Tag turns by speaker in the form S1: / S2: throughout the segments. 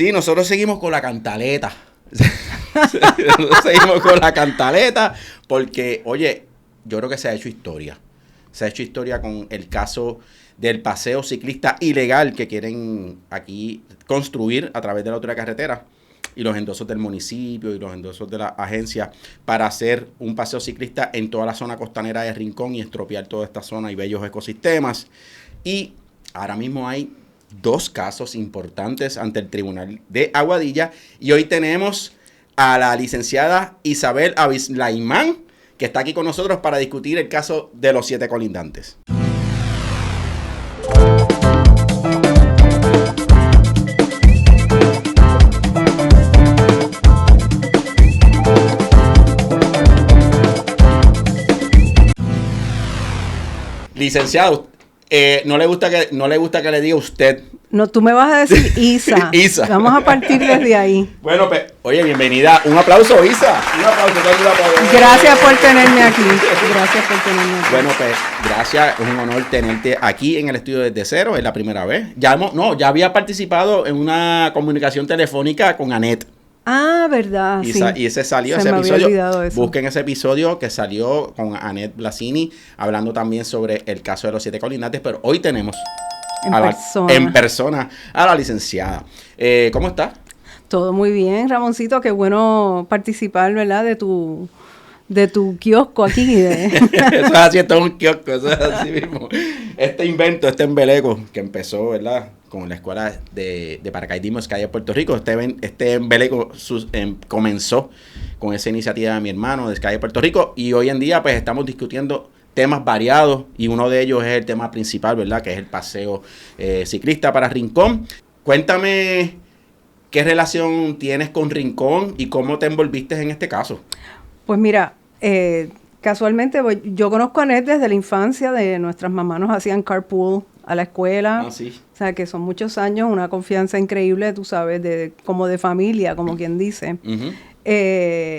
S1: Sí, nosotros seguimos con la cantaleta. Nosotros seguimos con la cantaleta porque, oye, yo creo que se ha hecho historia. Se ha hecho historia con el caso del paseo ciclista ilegal que quieren aquí construir a través de la autoridad carretera y los endosos del municipio y los endosos de la agencia para hacer un paseo ciclista en toda la zona costanera de Rincón y estropear toda esta zona y bellos ecosistemas. Y ahora mismo hay 2 casos importantes ante el Tribunal de Aguadilla y hoy tenemos a la licenciada Isabel Avislaimán, que está aquí con nosotros para discutir el caso de los 7 colindantes. Licenciado, no le gusta que le diga usted.
S2: No, tú me vas a decir Isa.
S1: Isa.
S2: Vamos a partir desde ahí.
S1: Bueno, pues, oye, bienvenida. Un aplauso, Isa. Un aplauso.
S2: Gracias por tenerme aquí. Gracias por tenerme aquí.
S1: Bueno, pues, gracias. Es un honor tenerte aquí en el estudio desde cero. Es la primera vez. Ya había participado en una comunicación telefónica con Anet.
S2: Ah, verdad, sí.
S1: Y ese salió, ese episodio. Busquen ese episodio que salió con Anet Blasini, hablando también sobre el caso de los 7 colindantes. Pero hoy tenemos en persona a la licenciada. ¿Cómo está?
S2: Todo muy bien, Ramoncito. Qué bueno participar, ¿verdad? De tu kiosco aquí.
S1: Eso es así, esto es un kiosco, eso es así mismo. Este invento, este embeleco que empezó, ¿verdad?, con la escuela de paracaidismo Sky de Puerto Rico. Este embeleco comenzó con esa iniciativa de mi hermano de Sky de Puerto Rico y hoy en día pues estamos discutiendo temas variados y uno de ellos es el tema principal, ¿verdad?, que es el paseo ciclista para Rincón. Cuéntame qué relación tienes con Rincón y cómo te envolviste en este caso.
S2: Pues mira, casualmente yo conozco a Anet desde la infancia. De nuestras mamás nos hacían carpool a la escuela.
S1: Ah, sí.
S2: O sea, que son muchos años, una confianza increíble, tú sabes, como de familia, como quien dice.
S1: Uh-huh.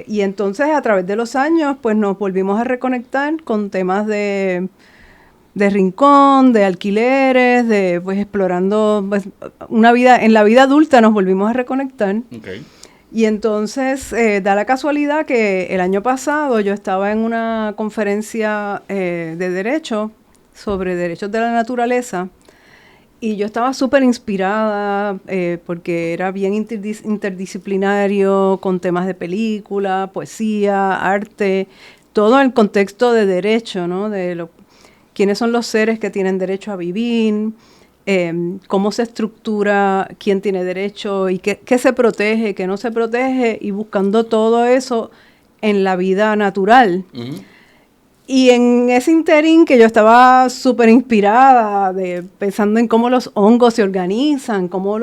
S2: Y entonces, a través de los años, pues nos volvimos a reconectar con temas de Rincón, de alquileres, de pues explorando pues, una vida, en la vida adulta nos volvimos a reconectar.
S1: Okay.
S2: Y entonces da la casualidad que el año pasado yo estaba en una conferencia de derecho, sobre derechos de la naturaleza, y yo estaba súper inspirada porque era bien interdisciplinario, con temas de película, poesía, arte, todo en el contexto de derecho, ¿no? Quiénes son los seres que tienen derecho a vivir, cómo se estructura quién tiene derecho y qué se protege, qué no se protege, y buscando todo eso en la vida natural. Uh-huh. Y en ese interín que yo estaba súper inspirada, pensando en cómo los hongos se organizan, cómo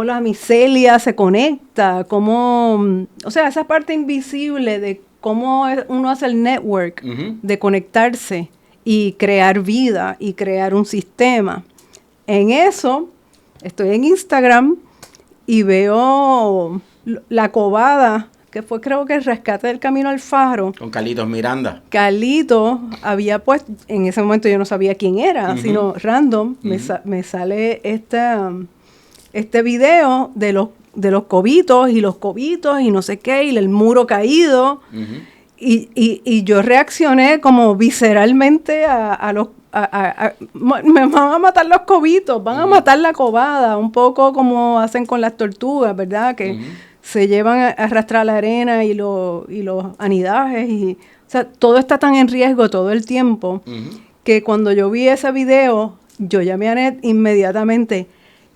S2: la micelia se conecta, o sea, esa parte invisible de cómo uno hace el network, uh-huh, de conectarse y crear vida y crear un sistema. En eso, estoy en Instagram y veo la cobada, que fue creo que el rescate del Camino al Faro.
S1: Con Carlitos Miranda.
S2: Carlito había puesto, en ese momento yo no sabía quién era, uh-huh, sino random, uh-huh, me sale este video de los cobitos y no sé qué, y el muro caído. Uh-huh. Y yo reaccioné como visceralmente a los... me van a matar los cobitos, van, uh-huh, a matar la cobada, un poco como hacen con las tortugas, ¿verdad? Que uh-huh, se llevan a arrastrar la arena y los anidajes. O sea, todo está tan en riesgo todo el tiempo, uh-huh, que cuando yo vi ese video, yo llamé a Anet inmediatamente.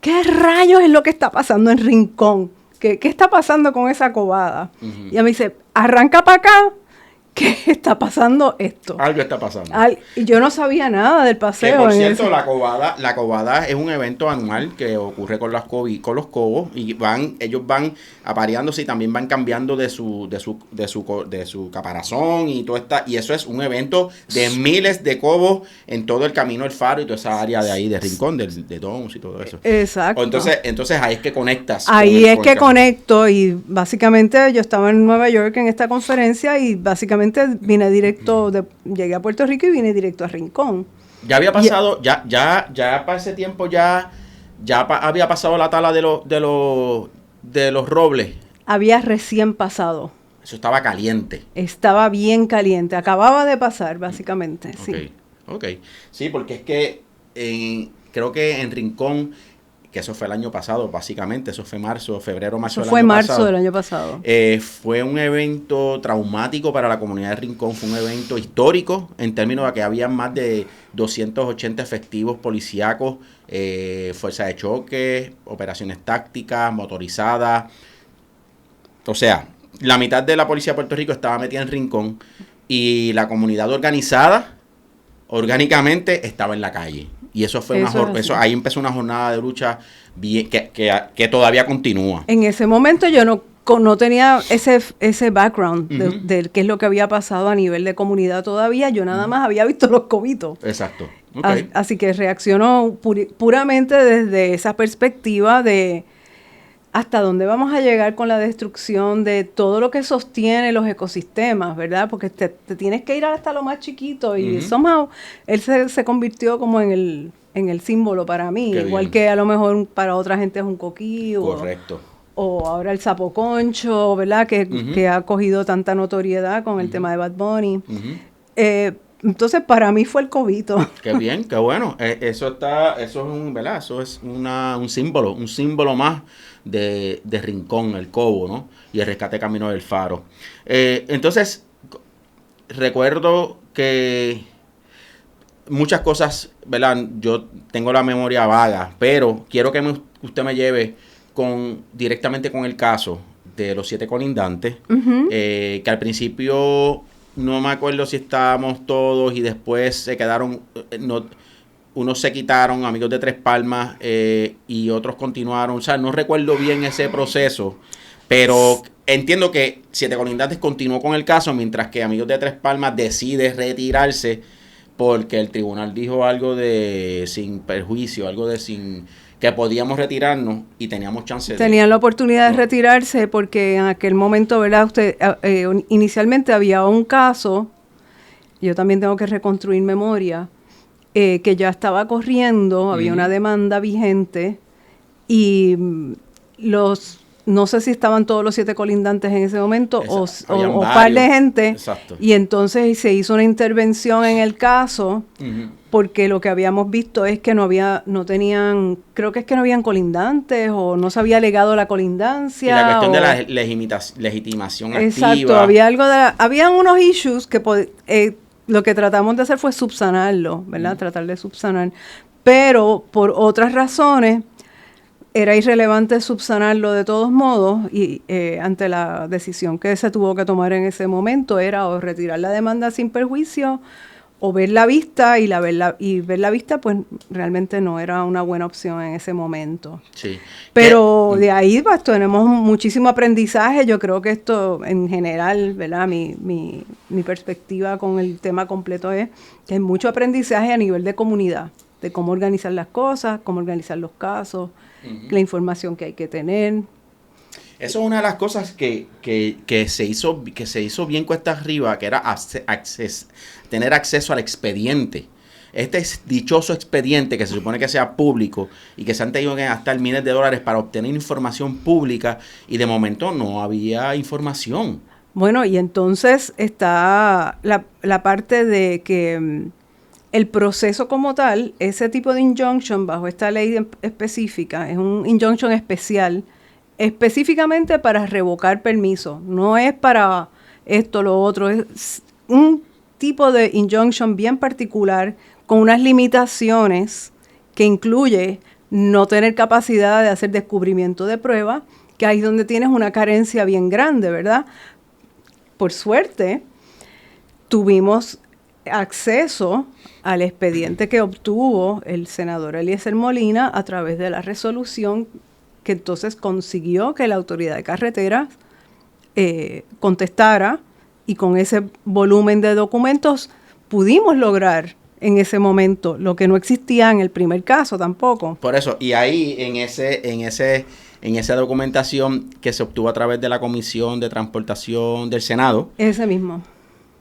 S2: ¿Qué rayos es lo que está pasando en Rincón? ¿Qué está pasando con esa cobada? Uh-huh. Y ella me dice, arranca para acá. ¿Qué está pasando esto?
S1: Algo está pasando.
S2: Y yo no sabía nada del paseo.
S1: Que por cierto, la cobada es un evento anual que ocurre con los cobos y ellos van apareándose y también van cambiando de su caparazón y todo y eso es un evento de miles de cobos en todo el Camino del Faro y toda esa área de ahí de Rincón, de Dons y todo eso.
S2: Exacto.
S1: Entonces ahí es que conectas.
S2: Ahí es que conecto y básicamente yo estaba en Nueva York en esta conferencia y básicamente llegué a Puerto Rico y vine directo a Rincón.
S1: Ya había pasado, ya para ese tiempo ya ya había pasado la tala de los robles.
S2: Había recién pasado.
S1: Eso estaba caliente.
S2: Estaba bien caliente. Acababa de pasar, básicamente. Sí.
S1: Ok. Sí, porque es que creo que en Rincón, que eso fue el año pasado, básicamente, eso fue febrero, marzo del año pasado.
S2: Fue marzo del año pasado.
S1: Fue un evento traumático para la comunidad de Rincón, fue un evento histórico en términos de que había más de 280 efectivos policíacos, fuerza de choque, operaciones tácticas, motorizadas. O sea, la mitad de la policía de Puerto Rico estaba metida en Rincón y la comunidad organizada, orgánicamente, estaba en la calle. Y eso fue ahí empezó una jornada de lucha bien, que todavía continúa.
S2: En ese momento yo no tenía ese background de qué es lo que había pasado a nivel de comunidad todavía. Yo nada más había visto los cobitos.
S1: Exacto. Okay.
S2: Así que reaccionó puramente desde esa perspectiva de hasta dónde vamos a llegar con la destrucción de todo lo que sostiene los ecosistemas, ¿verdad? Porque te tienes que ir hasta lo más chiquito y somehow él se convirtió como en el símbolo para mí,
S1: Qué
S2: igual
S1: bien.
S2: Que a lo mejor para otra gente es un coquí
S1: Correcto.
S2: o ahora el sapo concho, ¿verdad? Que ha cogido tanta notoriedad con el tema de Bad Bunny. Entonces para mí fue el cobito.
S1: Qué bien, qué bueno. Eso es ¿verdad? Eso es un símbolo más de Rincón, el Cobo, ¿no? Y el rescate Camino del Faro. Entonces, recuerdo que muchas cosas, ¿verdad? Yo tengo la memoria vaga, pero quiero que usted me lleve directamente con el caso de los 7 colindantes, que al principio no me acuerdo si estábamos todos y después se quedaron, unos se quitaron, amigos de Tres Palmas, y otros continuaron. O sea, no recuerdo bien ese proceso, pero entiendo que 7 colindantes continuó con el caso, mientras que amigos de Tres Palmas decide retirarse porque el tribunal dijo algo de sin perjuicio, algo de que podíamos retirarnos y teníamos chance
S2: Tenían la oportunidad de retirarse porque en aquel momento, ¿verdad? Inicialmente había un caso, yo también tengo que reconstruir memoria, que ya estaba corriendo, había una demanda vigente y no sé si estaban todos los 7 colindantes en ese momento o par de gente.
S1: Exacto.
S2: Y entonces se hizo una intervención en el caso porque lo que habíamos visto es que no tenían, creo que es que no habían colindantes o no se había alegado la colindancia.
S1: Y la cuestión de la legitimación
S2: exacto,
S1: activa.
S2: había habían unos issues que lo que tratamos de hacer fue subsanarlo, ¿verdad? Tratar de subsanar. Pero por otras razones era irrelevante subsanarlo de todos modos y ante la decisión que se tuvo que tomar en ese momento era o retirar la demanda sin perjuicio o ver la vista y ver la vista pues realmente no era una buena opción en ese momento.
S1: Sí.
S2: Pero de ahí pues tenemos muchísimo aprendizaje. Yo creo que esto en general, ¿verdad? Mi perspectiva con el tema completo es que hay mucho aprendizaje a nivel de comunidad, de cómo organizar las cosas, cómo organizar los casos, la información que hay que tener.
S1: Eso es una de las cosas que se hizo bien cuesta arriba, que era tener acceso al expediente. Este dichoso expediente que se supone que sea público y que se han tenido que gastar miles de dólares para obtener información pública y de momento no había información.
S2: Bueno, y entonces está la parte de que el proceso como tal, ese tipo de injunction bajo esta ley específica, es un injunction especial, específicamente para revocar permisos. No es para esto, lo otro, es un tipo de injunction bien particular con unas limitaciones que incluye no tener capacidad de hacer descubrimiento de prueba, que ahí es donde tienes una carencia bien grande, ¿verdad? Por suerte, tuvimos acceso al expediente que obtuvo el senador Eliezer Molina a través de la resolución que entonces consiguió que la autoridad de carreteras contestara y con ese volumen de documentos pudimos lograr en ese momento lo que no existía en el primer caso tampoco.
S1: Por eso, y ahí en esa documentación que se obtuvo a través de la Comisión de Transportación del Senado,
S2: ese mismo.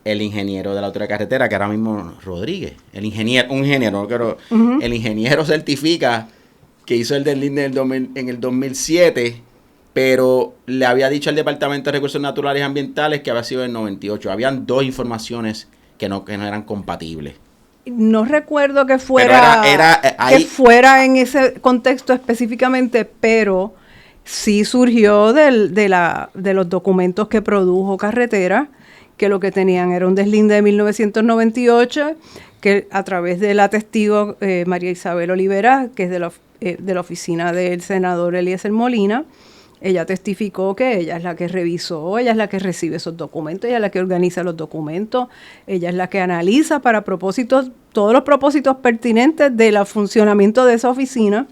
S1: El ingeniero de la autoridad de carretera, que ahora mismo Rodríguez, el ingeniero certifica que hizo el deslinde en el 2007, pero le había dicho al Departamento de Recursos Naturales y Ambientales que había sido en el 98. Habían dos informaciones que no eran compatibles.
S2: No recuerdo que fuera, que fuera en ese contexto específicamente, pero sí surgió de los documentos que produjo Carretera, que lo que tenían era un deslinde de 1998, que a través de la testigo María Isabel Olivera, que es de la oficina del senador Eliezer Molina, ella testificó que ella es la que revisó, ella es la que recibe esos documentos, ella es la que organiza los documentos, ella es la que analiza para propósitos, todos los propósitos pertinentes del funcionamiento de esa oficina,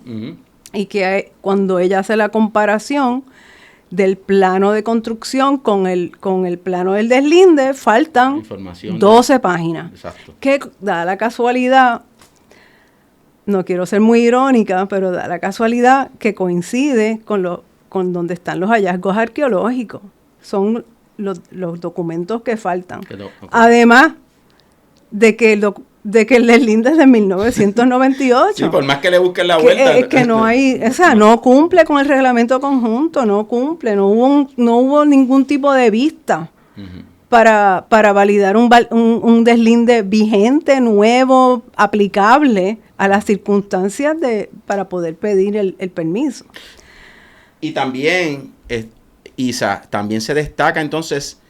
S2: y que cuando ella hace la comparación del plano de construcción con el plano del deslinde, faltan 12 páginas.
S1: Exacto.
S2: Que da la casualidad, no quiero ser muy irónica, pero da la casualidad que coincide con donde están los hallazgos arqueológicos. Son los documentos que faltan. Okay. Además de que el deslinde es de 1998.
S1: Sí, por más que le busquen la vuelta.
S2: Es que no hay, o sea, no cumple con el reglamento conjunto, no hubo ningún tipo de vista para validar un deslinde vigente, nuevo, aplicable a las circunstancias para poder pedir el permiso.
S1: Y también, Isa, también se destaca entonces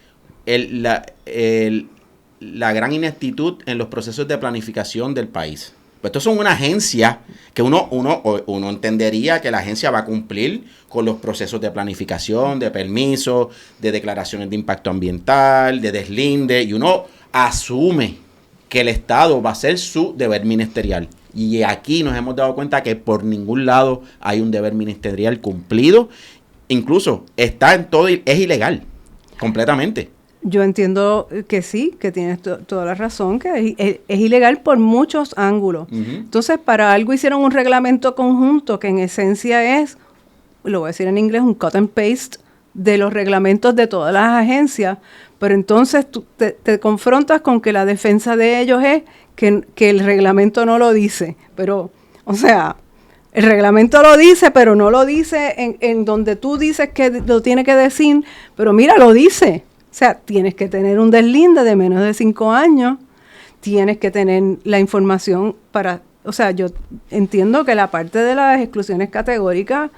S1: la gran ineptitud en los procesos de planificación del país. Pues estos son una agencia que uno entendería que la agencia va a cumplir con los procesos de planificación, de permiso, de declaraciones de impacto ambiental, de deslinde, y uno asume que el Estado va a hacer su deber ministerial. Y aquí nos hemos dado cuenta que por ningún lado hay un deber ministerial cumplido. Incluso está en todo, es ilegal, completamente.
S2: Yo entiendo que sí, que tienes toda la razón, que es ilegal por muchos ángulos. Entonces, para algo hicieron un reglamento conjunto que en esencia es, lo voy a decir en inglés, un cut and paste de los reglamentos de todas las agencias, pero entonces tú te confrontas con que la defensa de ellos es que el reglamento no lo dice. Pero, o sea, el reglamento lo dice, pero no lo dice en donde tú dices que lo tiene que decir, pero mira, lo dice. O sea, tienes que tener un deslinde de menos de 5 años, tienes que tener la información para... O sea, yo entiendo que la parte de las exclusiones categóricas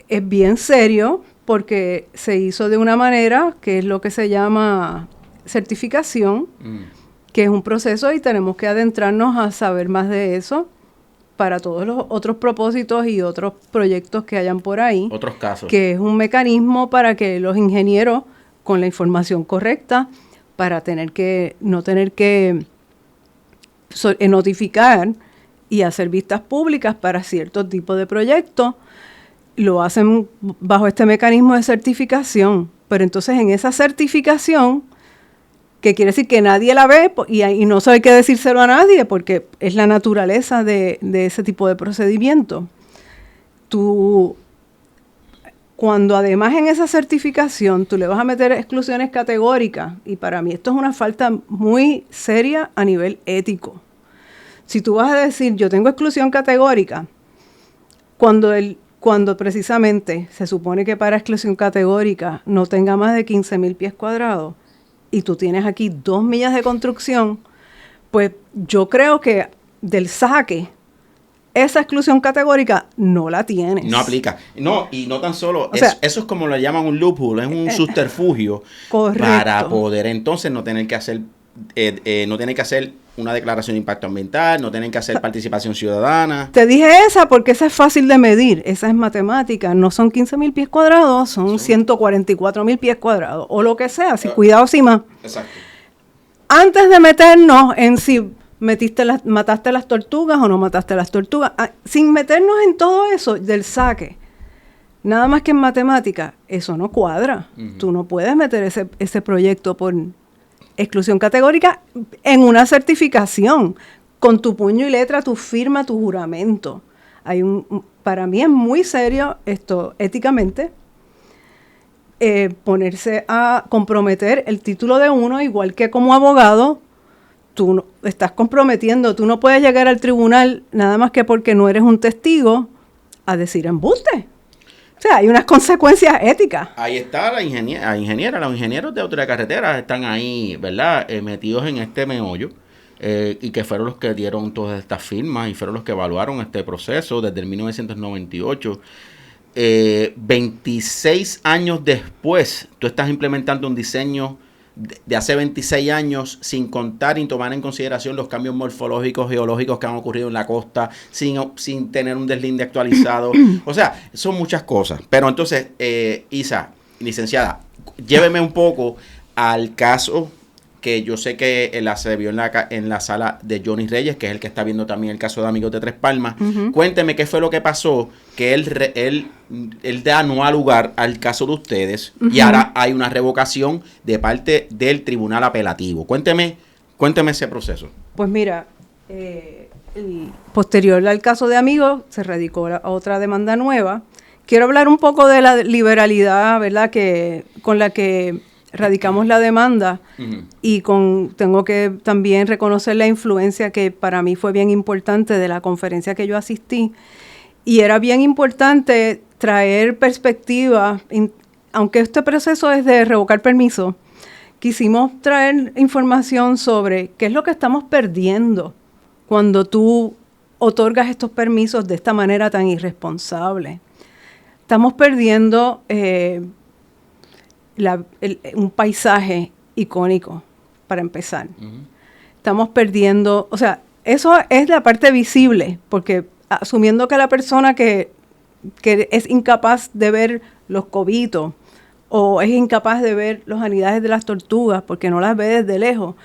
S2: es bien serio porque se hizo de una manera que es lo que se llama certificación, que es un proceso y tenemos que adentrarnos a saber más de eso para todos los otros propósitos y otros proyectos que hayan por ahí.
S1: Otros casos.
S2: Que es un mecanismo para que los ingenieros, con la información correcta, para no tener que notificar y hacer vistas públicas para ciertos tipos de proyectos, lo hacen bajo este mecanismo de certificación. Pero entonces en esa certificación, que quiere decir que nadie la ve y no hay que decírselo a nadie porque es la naturaleza de ese tipo de procedimiento. Cuando además en esa certificación tú le vas a meter exclusiones categóricas, y para mí esto es una falta muy seria a nivel ético. Si tú vas a decir, yo tengo exclusión categórica, cuando precisamente se supone que para exclusión categórica no tenga más de 15,000 pies cuadrados, y tú tienes aquí 2 millas de construcción, pues yo creo que del saque, esa exclusión categórica no la tienes.
S1: No aplica. No, y no tan solo, eso es como lo llaman un loophole, es un subterfugio.
S2: Correcto.
S1: Para poder entonces no tener que hacer una declaración de impacto ambiental, no tener que hacer participación ciudadana.
S2: Te dije esa porque esa es fácil de medir, esa es matemática, no son 15,000 pies cuadrados, son 144,000 pies cuadrados, o lo que sea, si cuidado si más.
S1: Exacto.
S2: Antes de meternos en si mataste las tortugas o no mataste las tortugas, sin meternos en todo eso del saque, nada más que en matemática, eso no cuadra. Tú no puedes meter ese proyecto por exclusión categórica en una certificación, con tu puño y letra, tu firma, tu juramento. Para mí es muy serio esto éticamente, ponerse a comprometer el título de uno, igual que como abogado, tú estás comprometiendo, tú no puedes llegar al tribunal nada más que porque no eres un testigo, a decir embuste. O sea, hay unas consecuencias éticas.
S1: Ahí está los ingenieros de autoridad de carreteras están ahí, ¿verdad? Metidos en este meollo. Y que fueron los que dieron todas estas firmas y fueron los que evaluaron este proceso desde el 1998. 26 años después, tú estás implementando un diseño de hace 26 años sin contar y tomar en consideración los cambios morfológicos, geológicos que han ocurrido en la costa, sin tener un deslinde actualizado. O sea, son muchas cosas. Pero entonces, Isa, licenciada, lléveme un poco al caso que yo sé que se vio en la sala de Johnny Reyes, que es el que está viendo también el caso de Amigos de Tres Palmas. Cuénteme qué fue lo que pasó, que él da no a lugar al caso de ustedes, y ahora hay una revocación de parte del Tribunal Apelativo. Cuénteme ese proceso.
S2: Pues mira, posterior al caso de Amigos, se radicó otra demanda nueva. Quiero hablar un poco de la liberalidad, ¿verdad?, con la que radicamos la demanda, y tengo que también reconocer la influencia que para mí fue bien importante de la conferencia que yo asistí, y era bien importante traer perspectiva, aunque este proceso es de revocar permiso, quisimos traer información sobre qué es lo que estamos perdiendo cuando tú otorgas estos permisos de esta manera tan irresponsable. Estamos perdiendo un paisaje icónico, para empezar. Estamos perdiendo, o sea, eso es la parte visible, porque asumiendo que la persona que es incapaz de ver los cobitos, o es incapaz de ver los anidajes de las tortugas, porque no las ve desde lejos,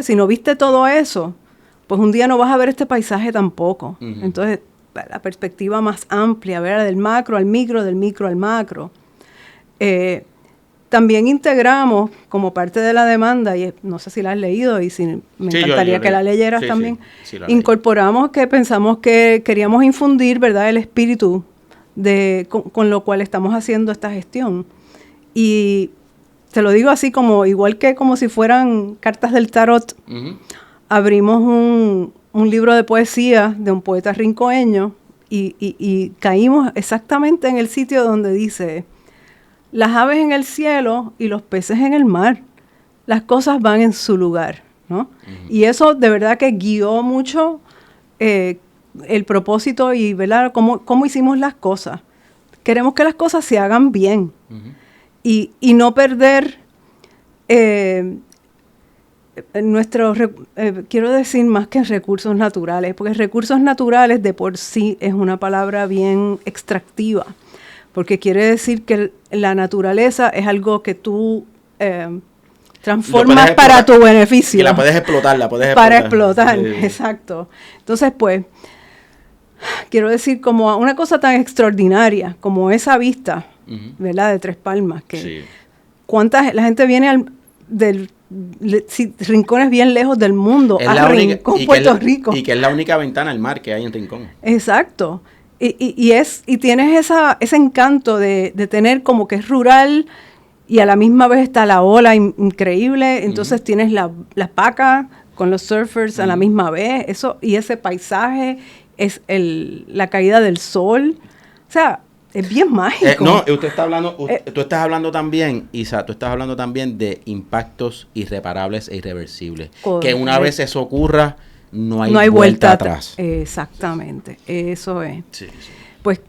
S2: si no viste todo eso, pues un día no vas a ver este paisaje tampoco. Entonces, la perspectiva más amplia, ver del macro al micro, del micro al macro. También integramos, como parte de la demanda, y no sé si la has leído, y me encantaría que la leyeras también, incorporamos que pensamos que queríamos infundir, ¿verdad?, el espíritu con lo cual estamos haciendo esta gestión. Y te lo digo así, igual que como si fueran cartas del tarot. Abrimos un libro de poesía de un poeta rincoeño y caímos exactamente en el sitio donde dice: las aves en el cielo y los peces en el mar, las cosas van en su lugar, ¿no? Y eso de verdad que guió mucho el propósito y, ¿verdad?, cómo hicimos las cosas. Queremos que las cosas se hagan bien y no perder quiero decir más que recursos naturales, porque recursos naturales de por sí es una palabra bien extractiva, porque quiere decir que la naturaleza es algo que tú transformas para tu beneficio.
S1: Que la puedes explotar,
S2: Para explotar, exacto. Entonces, pues, quiero decir, como una cosa tan extraordinaria como esa vista, ¿verdad?, de Tres Palmas, que la gente viene rincones bien lejos del mundo, a Rincón, Puerto Rico.
S1: Y que es la única ventana al mar que hay en Rincón.
S2: Exacto. Y tienes ese encanto de tener como que es rural y a la misma vez está la ola increíble. Entonces tienes la paca con los surfers a la misma vez. Y ese paisaje es la caída del sol. O sea, es bien mágico.
S1: Tú estás hablando también, Isa, de impactos irreparables e irreversibles. Correcto. Que una vez eso ocurra, no hay vuelta atrás.
S2: Exactamente, eso es. Sí. Pues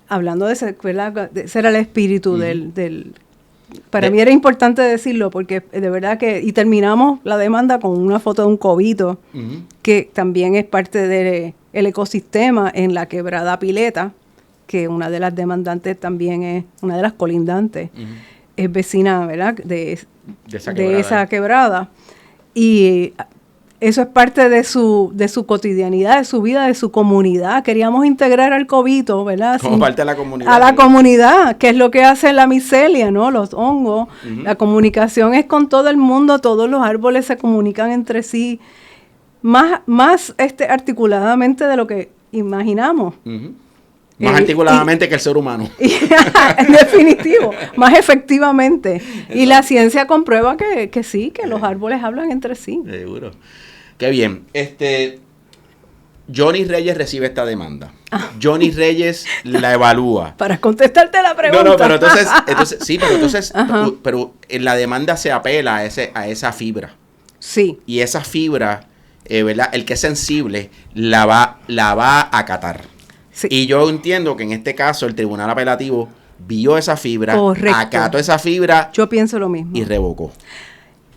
S2: hablando de ese, ¿verdad?, ese era el espíritu para mí era importante decirlo, porque de verdad y terminamos la demanda con una foto de un cobito, que también es parte del ecosistema en la quebrada Pileta, que una de las demandantes también es, una de las colindantes, es vecina, ¿verdad?, de esa quebrada. Y eso es parte de su cotidianidad, de su vida, de su comunidad. Queríamos integrar al cobito, ¿verdad?
S1: Como parte de la comunidad.
S2: A la comunidad, que es lo que hace la micelia, ¿no? Los hongos. La comunicación es con todo el mundo, todos los árboles se comunican entre sí, más articuladamente de lo que imaginamos.
S1: Más articuladamente que el ser humano.
S2: En definitivo, más efectivamente. Y la ciencia comprueba que sí, que los árboles hablan entre sí.
S1: Seguro. Qué bien. Johnny Reyes recibe esta demanda. Johnny Reyes la evalúa.
S2: Para contestarte la pregunta.
S1: No, pero entonces, pero en la demanda se apela a esa fibra.
S2: Sí.
S1: Y esa fibra, ¿verdad? El que es sensible la va a acatar. Sí. Y yo entiendo que en este caso el tribunal apelativo vio esa fibra, correcto, acató esa fibra.
S2: Yo pienso lo mismo.
S1: Y revocó.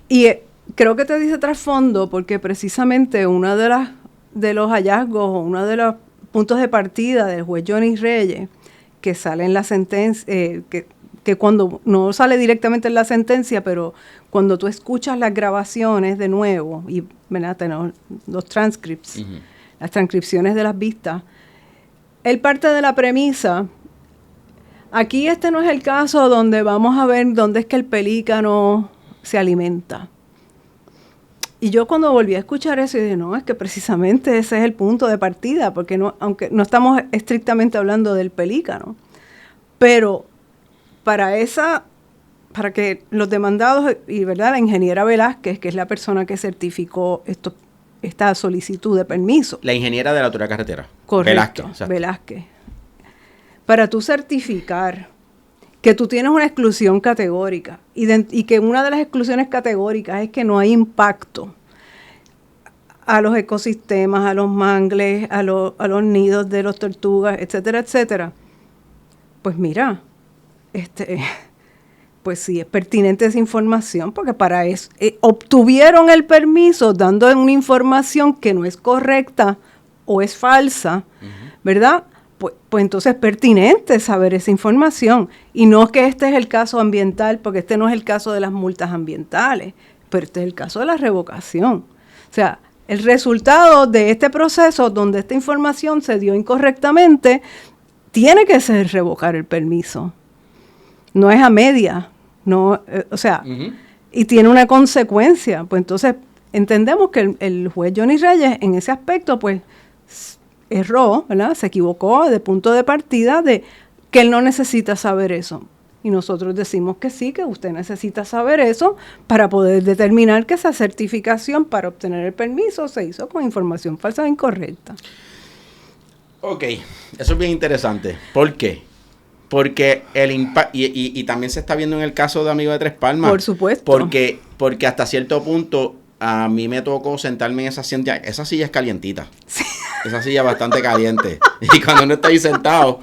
S2: Y creo que te dice trasfondo porque precisamente uno de los hallazgos o uno de los puntos de partida del juez Johnny Reyes, que sale en la sentencia, que cuando no sale directamente en la sentencia, pero cuando tú escuchas las grabaciones de nuevo, y ¿verdad? Tenemos los transcripts, las transcripciones de las vistas, él parte de la premisa, aquí este no es el caso donde vamos a ver dónde es que el pelícano se alimenta. Y yo cuando volví a escuchar eso, dije, no, es que precisamente ese es el punto de partida, porque no, aunque no estamos estrictamente hablando del pelícano, pero para que los demandados, y verdad, la ingeniera Velázquez, que es la persona que certificó esta solicitud de permiso.
S1: La ingeniera de la autoridad carretera.
S2: Correcto, Velázquez. Para tú certificar que tú tienes una exclusión categórica y que una de las exclusiones categóricas es que no hay impacto a los ecosistemas, a los mangles, a los nidos de los tortugas, etcétera, etcétera. Pues mira, pues sí, es pertinente esa información porque para eso obtuvieron el permiso dando una información que no es correcta o es falsa, ¿verdad? Pues entonces es pertinente saber esa información. Y no es que este es el caso ambiental, porque este no es el caso de las multas ambientales, pero este es el caso de la revocación. O sea, el resultado de este proceso donde esta información se dio incorrectamente, tiene que ser revocar el permiso. No es a media, no, y tiene una consecuencia. Pues entonces entendemos que el juez Johnny Reyes en ese aspecto, pues, erró, ¿verdad? Se equivocó de punto de partida de que él no necesita saber eso. Y nosotros decimos que sí, que usted necesita saber eso para poder determinar que esa certificación para obtener el permiso se hizo con información falsa o incorrecta.
S1: Ok, eso es bien interesante. ¿Por qué? Porque el impacto, y también se está viendo en el caso de Amigo de Tres Palmas.
S2: Por supuesto.
S1: Porque hasta cierto punto a mí me tocó sentarme en esa silla. Esa silla es calientita. Sí. Esa silla es bastante caliente. Y cuando uno está ahí sentado,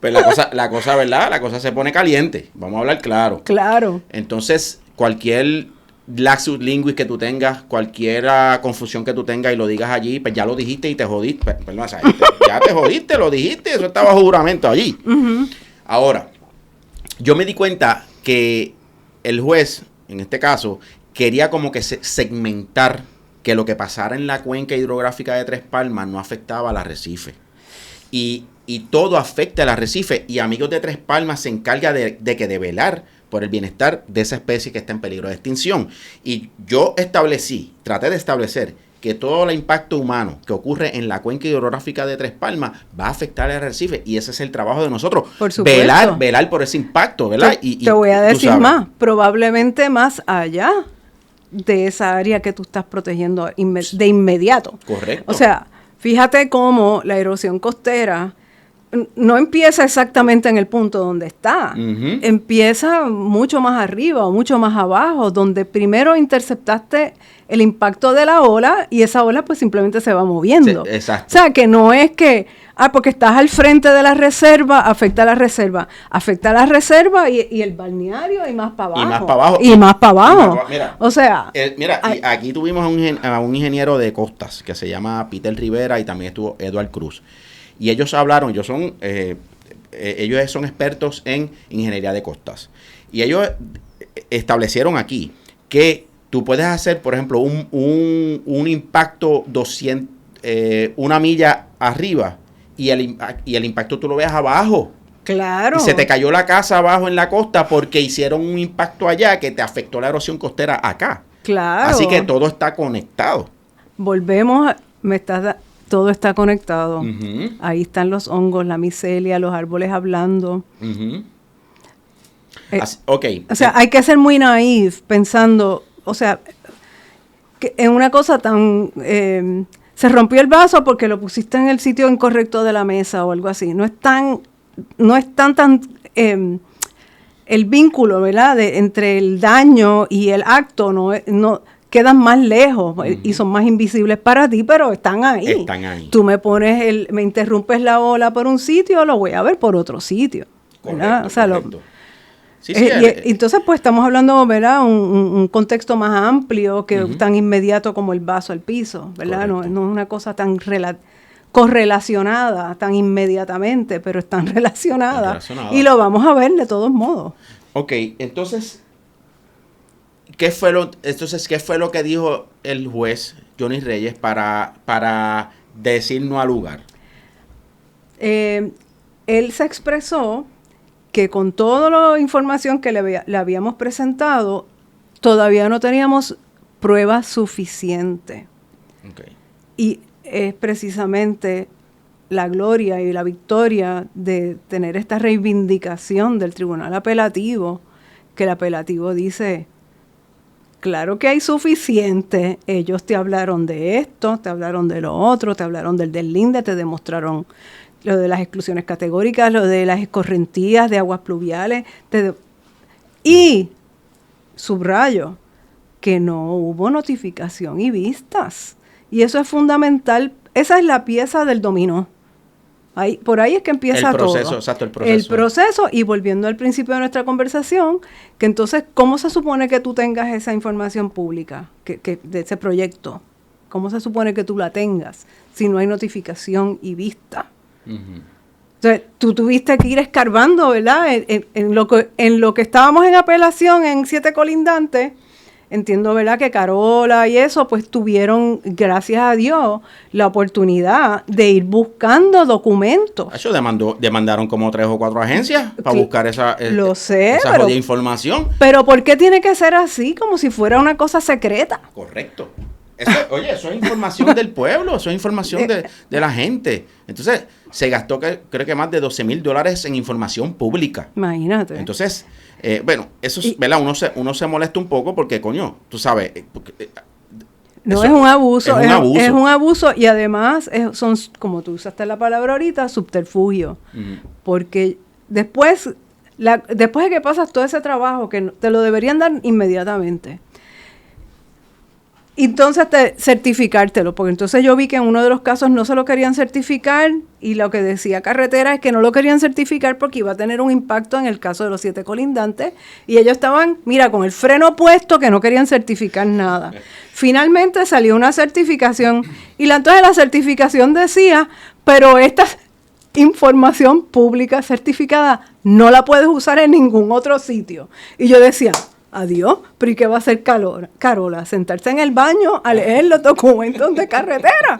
S1: pues la cosa, ¿verdad? La cosa se pone caliente. Vamos a hablar claro. Claro. Entonces, cualquier laxus linguis que tú tengas, cualquier confusión que tú tengas y lo digas allí, pues ya lo dijiste y te jodiste. Perdón, o sea, ya te jodiste, lo dijiste, eso está bajo juramento allí. Ahora, yo me di cuenta que el juez, en este caso, quería como que segmentar que lo que pasara en la cuenca hidrográfica de Tres Palmas no afectaba al arrecife. Y todo afecta al arrecife. Y Amigos de Tres Palmas se encarga de velar por el bienestar de esa especie que está en peligro de extinción. Y yo traté de establecer que todo el impacto humano que ocurre en la cuenca hidrográfica de Tres Palmas va a afectar al arrecife. Y ese es el trabajo de nosotros. Por supuesto. Velar por ese impacto, ¿verdad?
S2: Te voy a decir más. Probablemente más allá de esa área que tú estás protegiendo de inmediato.
S1: Correcto.
S2: O sea, fíjate cómo la erosión costera no empieza exactamente en el punto donde está. Empieza mucho más arriba o mucho más abajo, donde primero interceptaste el impacto de la ola y esa ola pues simplemente se va moviendo.
S1: Sí, exacto.
S2: O sea, que no es que, porque estás al frente de la reserva, afecta a la reserva. Afecta a la reserva y el balneario y más para abajo.
S1: Y más para abajo.
S2: Y más para abajo.
S1: Mira,
S2: o sea...
S1: y aquí tuvimos a un ingeniero de costas que se llama Peter Rivera y también estuvo Eduard Cruz. Y ellos hablaron, ellos son expertos en ingeniería de costas. Y ellos establecieron aquí que tú puedes hacer, por ejemplo, un impacto 200, una milla arriba y el impacto tú lo ves abajo.
S2: Claro.
S1: Y se te cayó la casa abajo en la costa porque hicieron un impacto allá que te afectó la erosión costera acá.
S2: Claro.
S1: Así que todo está conectado.
S2: Volvemos, todo está conectado. Ahí están los hongos, la micelia, los árboles hablando.
S1: Okay.
S2: O sea, hay que ser muy naif pensando, o sea, que en una cosa tan se rompió el vaso porque lo pusiste en el sitio incorrecto de la mesa o algo así. No es tan el vínculo, ¿verdad? Entre el daño y el acto no quedan más lejos y son más invisibles para ti, pero están ahí.
S1: Están ahí.
S2: Tú me interrumpes la ola por un sitio, lo voy a ver por otro sitio, ¿verdad?
S1: Correcto,
S2: o sea,
S1: correcto. Sí,
S2: entonces, pues estamos hablando, ¿verdad? Un contexto más amplio que tan inmediato como el vaso al piso, ¿verdad? No es una cosa tan correlacionada, tan inmediatamente, pero están relacionadas. Y lo vamos a ver de todos modos.
S1: Ok, entonces, ¿qué fue lo que dijo el juez Johnny Reyes para decir no al lugar?
S2: Él se expresó que con toda la información que le habíamos presentado, todavía no teníamos pruebas suficientes.
S1: Okay.
S2: Y es precisamente la gloria y la victoria de tener esta reivindicación del tribunal apelativo, que el apelativo dice, claro que hay suficiente, ellos te hablaron de esto, te hablaron de lo otro, te hablaron del deslinde, te demostraron lo de las exclusiones categóricas, lo de las escorrentías de aguas pluviales, y subrayo que no hubo notificación y vistas. Y eso es fundamental, esa es la pieza del dominó. Por ahí es que empieza
S1: el proceso,
S2: todo.
S1: Exacto, el proceso.
S2: El proceso, y volviendo al principio de nuestra conversación, que entonces, ¿cómo se supone que tú tengas esa información pública de ese proyecto? ¿Cómo se supone que tú la tengas si no hay notificación y vista? Uh-huh. Entonces, tú tuviste que ir escarbando, ¿verdad? En lo que estábamos en apelación en 7 colindantes. Entiendo, ¿verdad?, que Carola y eso, pues tuvieron, gracias a Dios, la oportunidad de ir buscando documentos.
S1: Eso demandaron como 3 o 4 agencias para buscar esa jodida información.
S2: Pero ¿por qué tiene que ser así? Como si fuera una cosa secreta.
S1: Correcto. Eso es información del pueblo, eso es información de la gente. Entonces, se gastó creo que más de $12,000 en información pública.
S2: Imagínate.
S1: Entonces, bueno, eso es, ¿verdad? Uno se molesta un poco porque, coño, tú sabes.
S2: No, es un abuso.
S1: Es un abuso.
S2: Es un abuso y además son, como tú usaste la palabra ahorita, subterfugio. Uh-huh. Porque después de que pasas todo ese trabajo, que te lo deberían dar inmediatamente. Entonces certificártelo, porque entonces yo vi que en uno de los casos no se lo querían certificar y lo que decía Carretera es que no lo querían certificar porque iba a tener un impacto en el caso de los 7 colindantes y ellos estaban, mira, con el freno puesto que no querían certificar nada. Finalmente salió una certificación y entonces la certificación decía, pero esta información pública certificada no la puedes usar en ningún otro sitio. Y yo decía, adiós, pero ¿y qué va a hacer Carola? Sentarse en el baño a leer los documentos de Carretera.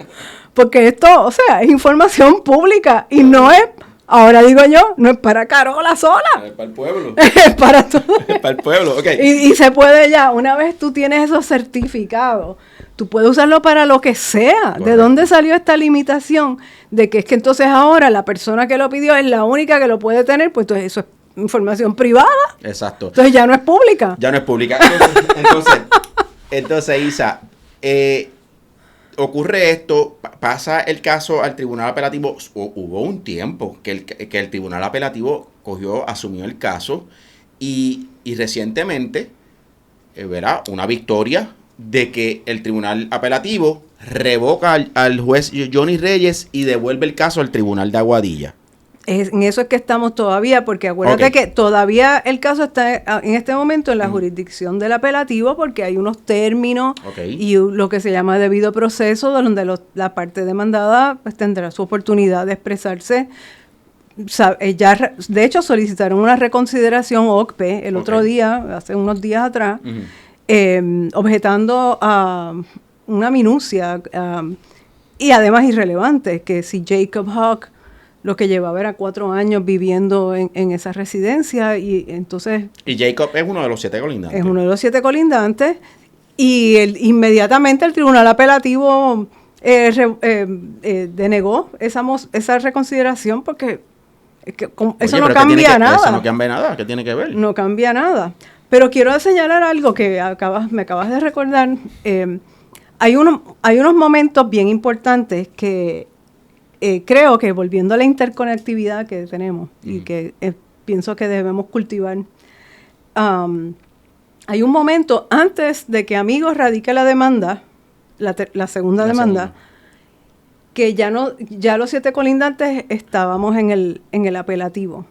S2: Porque esto, o sea, es información pública y no es, ahora digo yo, no es para Carola sola.
S1: Es para el pueblo.
S2: Es para todo.
S1: Es para el pueblo, ok.
S2: Y se puede ya, una vez tú tienes esos certificados, tú puedes usarlo para lo que sea. Correcto. ¿De dónde salió esta limitación? De que es que entonces ahora la persona que lo pidió es la única que lo puede tener, pues entonces eso es información privada.
S1: Exacto.
S2: Entonces ya no es pública.
S1: Ya no es pública. Entonces Isa, ocurre esto, pasa el caso al tribunal apelativo. Hubo un tiempo que el tribunal apelativo asumió el caso y recientemente, ¿verdad?, una victoria de que el tribunal apelativo revoca al juez Johnny Reyes y devuelve el caso al tribunal de Aguadilla.
S2: En eso es que estamos todavía, porque acuérdate que todavía el caso está en este momento en la jurisdicción del apelativo, porque hay unos términos y lo que se llama debido proceso, donde la parte demandada pues tendrá su oportunidad de expresarse. Ya, de hecho, solicitaron una reconsideración OCPE el otro día, hace unos días atrás, objetando a una minucia y además irrelevante, que si Jacob Hawk lo que llevaba era 4 años viviendo en esa residencia y entonces... Y
S1: Jacob es uno de los 7 colindantes.
S2: Es uno de los 7 colindantes y inmediatamente el tribunal apelativo denegó esa reconsideración porque eso no cambia nada.
S1: Eso no cambia nada, ¿qué tiene que ver?
S2: No cambia nada. Pero quiero señalar algo que me acabas de recordar. hay unos momentos bien importantes que creo que, volviendo a la interconectividad que tenemos y que pienso que debemos cultivar, hay un momento antes de que Amigos radique la demanda, la segunda demanda, que ya los 7 colindantes estábamos en el apelativo.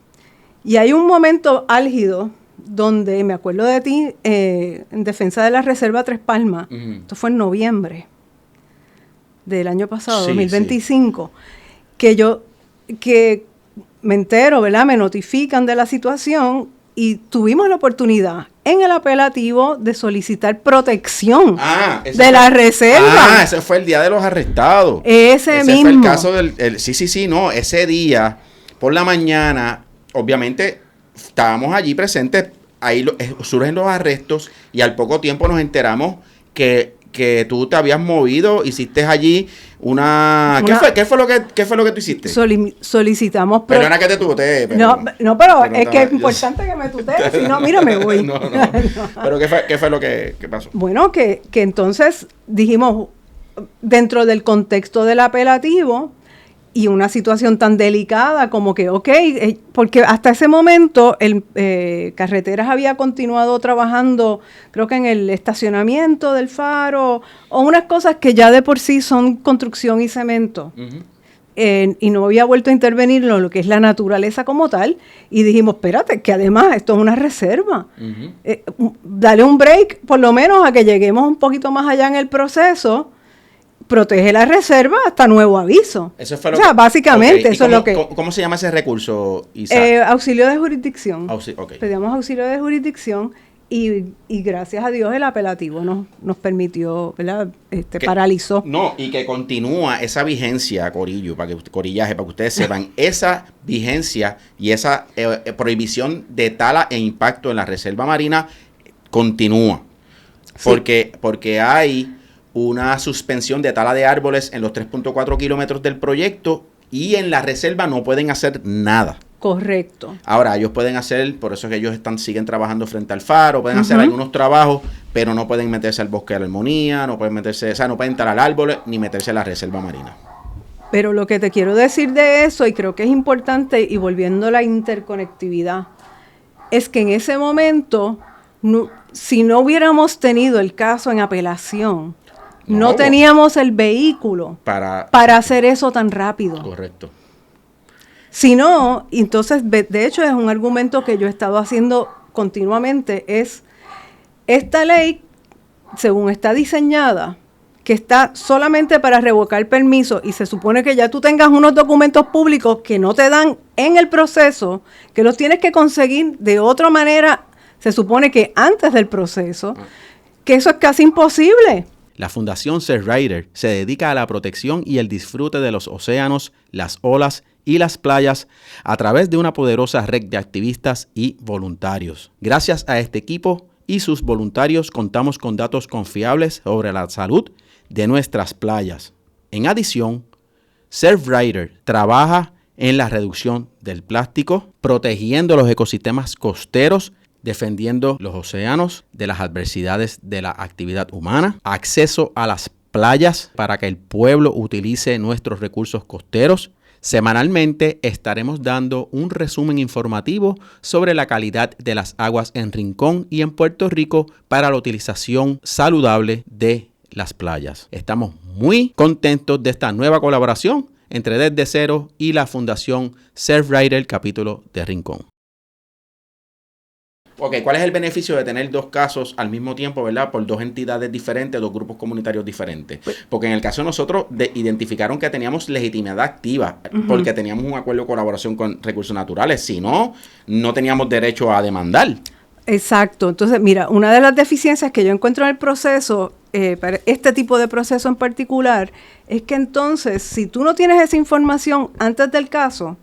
S2: Y hay un momento álgido donde, me acuerdo de ti, en defensa de la Reserva Tres Palmas, esto fue en noviembre del año pasado, 2025, que me entero, ¿verdad? Me notifican de la situación y tuvimos la oportunidad en el apelativo de solicitar protección de la reserva.
S1: Ese fue el día de los arrestados.
S2: Ese mismo.
S1: Fue el caso ese día, por la mañana, obviamente, estábamos allí presentes, ahí surgen los arrestos y al poco tiempo nos enteramos que tú te habías movido, hiciste allí ¿Qué fue lo que tú hiciste?
S2: Solicitamos...
S1: Perdona que te tutee.
S2: No, pero es que es importante que me tutee, si no, mira, me voy.
S1: No. Pero ¿qué fue lo que pasó?
S2: Bueno, que entonces dijimos, dentro del contexto del apelativo y una situación tan delicada como que, porque hasta ese momento Carreteras había continuado trabajando, creo que en el estacionamiento del faro, o unas cosas que ya de por sí son construcción y cemento. Y no había vuelto a intervenir en lo que es la naturaleza como tal, y dijimos, espérate, que además esto es una reserva. Dale un break, por lo menos a que lleguemos un poquito más allá en el proceso. Protege la reserva hasta nuevo aviso.
S1: Eso fue
S2: básicamente, eso es lo que...
S1: ¿Cómo se llama ese recurso, Isa?
S2: Auxilio de jurisdicción. Pedíamos auxilio de jurisdicción y gracias a Dios el apelativo nos permitió, ¿verdad? Paralizó.
S1: No, y que continúa esa vigencia, Corillaje, para que ustedes sepan, esa vigencia y esa prohibición de tala e impacto en la reserva marina continúa. Sí. Porque hay una suspensión de tala de árboles en los 3.4 kilómetros del proyecto y en la reserva no pueden hacer nada.
S2: Correcto.
S1: Ahora, ellos pueden hacer, por eso es que ellos siguen trabajando frente al faro, pueden hacer algunos trabajos, pero no pueden meterse al bosque de la armonía, no pueden talar árboles ni meterse a la reserva marina.
S2: Pero lo que te quiero decir de eso, y creo que es importante, y volviendo a la interconectividad, es que en ese momento, si no hubiéramos tenido el caso en apelación, no teníamos el vehículo para hacer eso tan rápido.
S1: Correcto.
S2: Si no, entonces, de hecho, es un argumento que yo he estado haciendo continuamente, es esta ley, según está diseñada, que está solamente para revocar permiso, y se supone que ya tú tengas unos documentos públicos que no te dan en el proceso, que los tienes que conseguir de otra manera, se supone que antes del proceso, que eso es casi imposible.
S1: La Fundación Surfrider se dedica a la protección y el disfrute de los océanos, las olas y las playas a través de una poderosa red de activistas y voluntarios. Gracias a este equipo y sus voluntarios contamos con datos confiables sobre la salud de nuestras playas. En adición, Surfrider trabaja en la reducción del plástico, protegiendo los ecosistemas costeros, defendiendo los océanos de las adversidades de la actividad humana, acceso a las playas para que el pueblo utilice nuestros recursos costeros. Semanalmente estaremos dando un resumen informativo sobre la calidad de las aguas en Rincón y en Puerto Rico para la utilización saludable de las playas. Estamos muy contentos de esta nueva colaboración entre Desde Cero y la Fundación Surfrider Capítulo de Rincón. Ok, ¿cuál es el beneficio de tener dos casos al mismo tiempo, verdad? Por dos entidades diferentes, dos grupos comunitarios diferentes. Porque en el caso de nosotros identificaron que teníamos legitimidad activa, porque teníamos un acuerdo de colaboración con Recursos Naturales. Si no, no teníamos derecho a demandar.
S2: Exacto. Entonces, mira, una de las deficiencias que yo encuentro en el proceso, para este tipo de proceso en particular, es que entonces, si tú no tienes esa información antes del caso,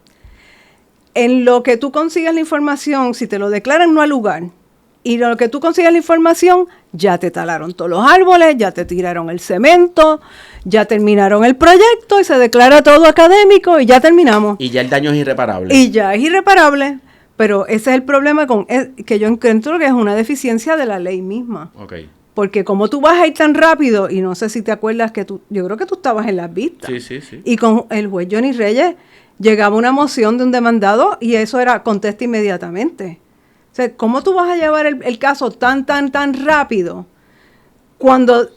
S2: en lo que tú consigues la información, si te lo declaran no al lugar, y en lo que tú consigues la información, ya te talaron todos los árboles, ya te tiraron el cemento, ya terminaron el proyecto y se declara todo académico y ya terminamos.
S1: Y ya el daño es irreparable.
S2: Y ya es irreparable, pero ese es el problema que yo encuentro que es una deficiencia de la ley misma.
S1: Okay.
S2: Porque como tú vas a ir tan rápido, y no sé si te acuerdas que yo creo que tú estabas en las vistas.
S1: Sí.
S2: Y con el juez Johnny Reyes llegaba una moción de un demandado y eso era contesta inmediatamente. O sea, ¿cómo tú vas a llevar el caso tan rápido cuando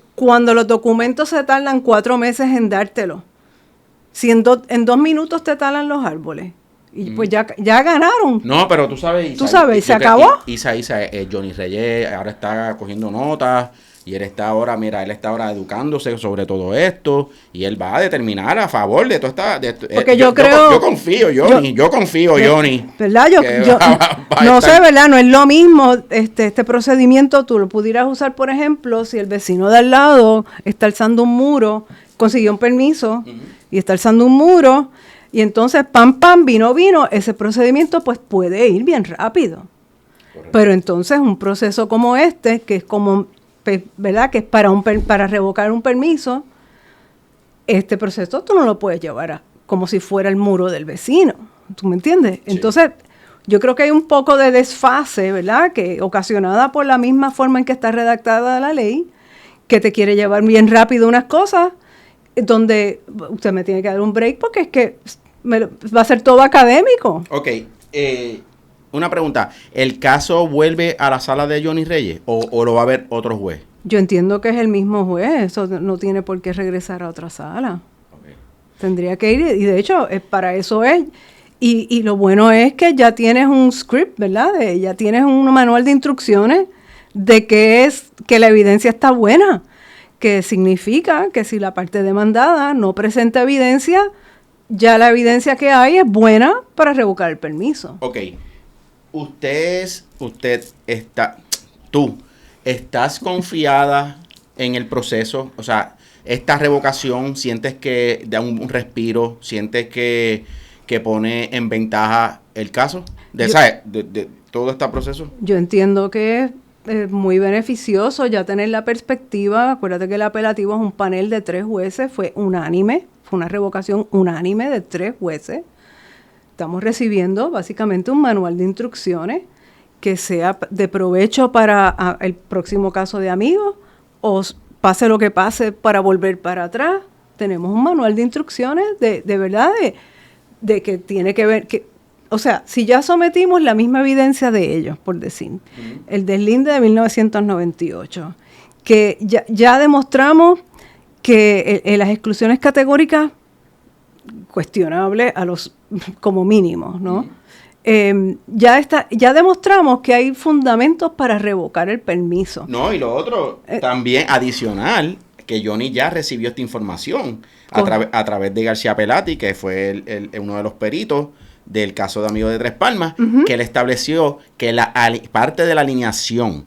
S2: los documentos se tardan 4 meses en dártelo? Si en 2 minutos te talan los árboles. Y pues ya ganaron.
S1: No, pero tú sabes...
S2: ¿se acabó?
S1: Johnny Reyes ahora está cogiendo notas y él está ahora educándose sobre todo esto y él va a determinar a favor de todo esta...
S2: Porque yo creo...
S1: Yo confío, Johnny.
S2: ¿Verdad? Yo no sé, ¿verdad? No es lo mismo este procedimiento. Tú lo pudieras usar, por ejemplo, si el vecino de al lado está alzando un muro, consiguió un permiso y está alzando un muro... Y entonces, vino, ese procedimiento pues puede ir bien rápido. Correcto. Pero entonces un proceso como este, que es como, ¿verdad? Que es para revocar un permiso, este proceso tú no lo puedes llevar como si fuera el muro del vecino. ¿Tú me entiendes? Sí. Entonces, yo creo que hay un poco de desfase, ¿verdad? Que ocasionada por la misma forma en que está redactada la ley, que te quiere llevar bien rápido unas cosas, donde usted me tiene que dar un break porque es que va a ser todo académico.
S1: Ok, una pregunta. ¿El caso vuelve a la sala de Johnny Reyes o lo va a ver otro juez?
S2: Yo entiendo que es el mismo juez, eso no tiene por qué regresar a otra sala. Okay. Tendría que ir, y de hecho, para eso es. Y lo bueno es que ya tienes un script, ¿verdad? Ya tienes un manual de instrucciones de que la evidencia está buena, que significa que si la parte demandada no presenta evidencia, ya la evidencia que hay es buena para revocar el permiso.
S1: Ok. Tú estás confiada en el proceso, o sea, esta revocación, ¿sientes que da un respiro? ¿Sientes que pone en ventaja el caso de todo este proceso?
S2: Yo entiendo que es muy beneficioso ya tener la perspectiva. Acuérdate que el apelativo es un panel de 3 jueces, fue unánime, fue una revocación unánime de 3 jueces. Estamos recibiendo básicamente un manual de instrucciones que sea de provecho para el próximo caso de Amigos, o pase lo que pase para volver para atrás. Tenemos un manual de instrucciones de verdad de que tiene que ver, o sea, si ya sometimos la misma evidencia de ellos, por decir, el deslinde de 1998, que ya demostramos que las exclusiones categóricas cuestionables como mínimo, ¿no? Ya demostramos que hay fundamentos para revocar el permiso.
S1: No, y lo otro, también adicional, que Johnny ya recibió esta información a través de García Pelati, que fue uno de los peritos del caso de Amigos de Tres Palmas, que él estableció que la parte de la alineación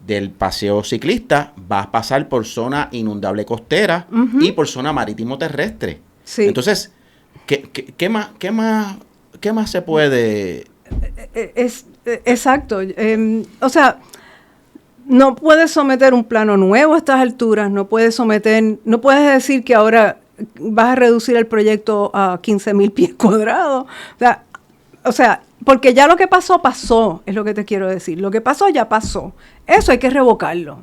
S1: del paseo ciclista va a pasar por zona inundable costera y por zona marítimo terrestre. Sí. Entonces, ¿qué más se puede?
S2: Exacto. O sea, no puedes someter un plano nuevo a estas alturas, no puedes decir que ahora vas a reducir el proyecto a 15,000 pies cuadrados. O sea, porque ya lo que pasó, es lo que te quiero decir. Lo que pasó, ya pasó. Eso hay que revocarlo.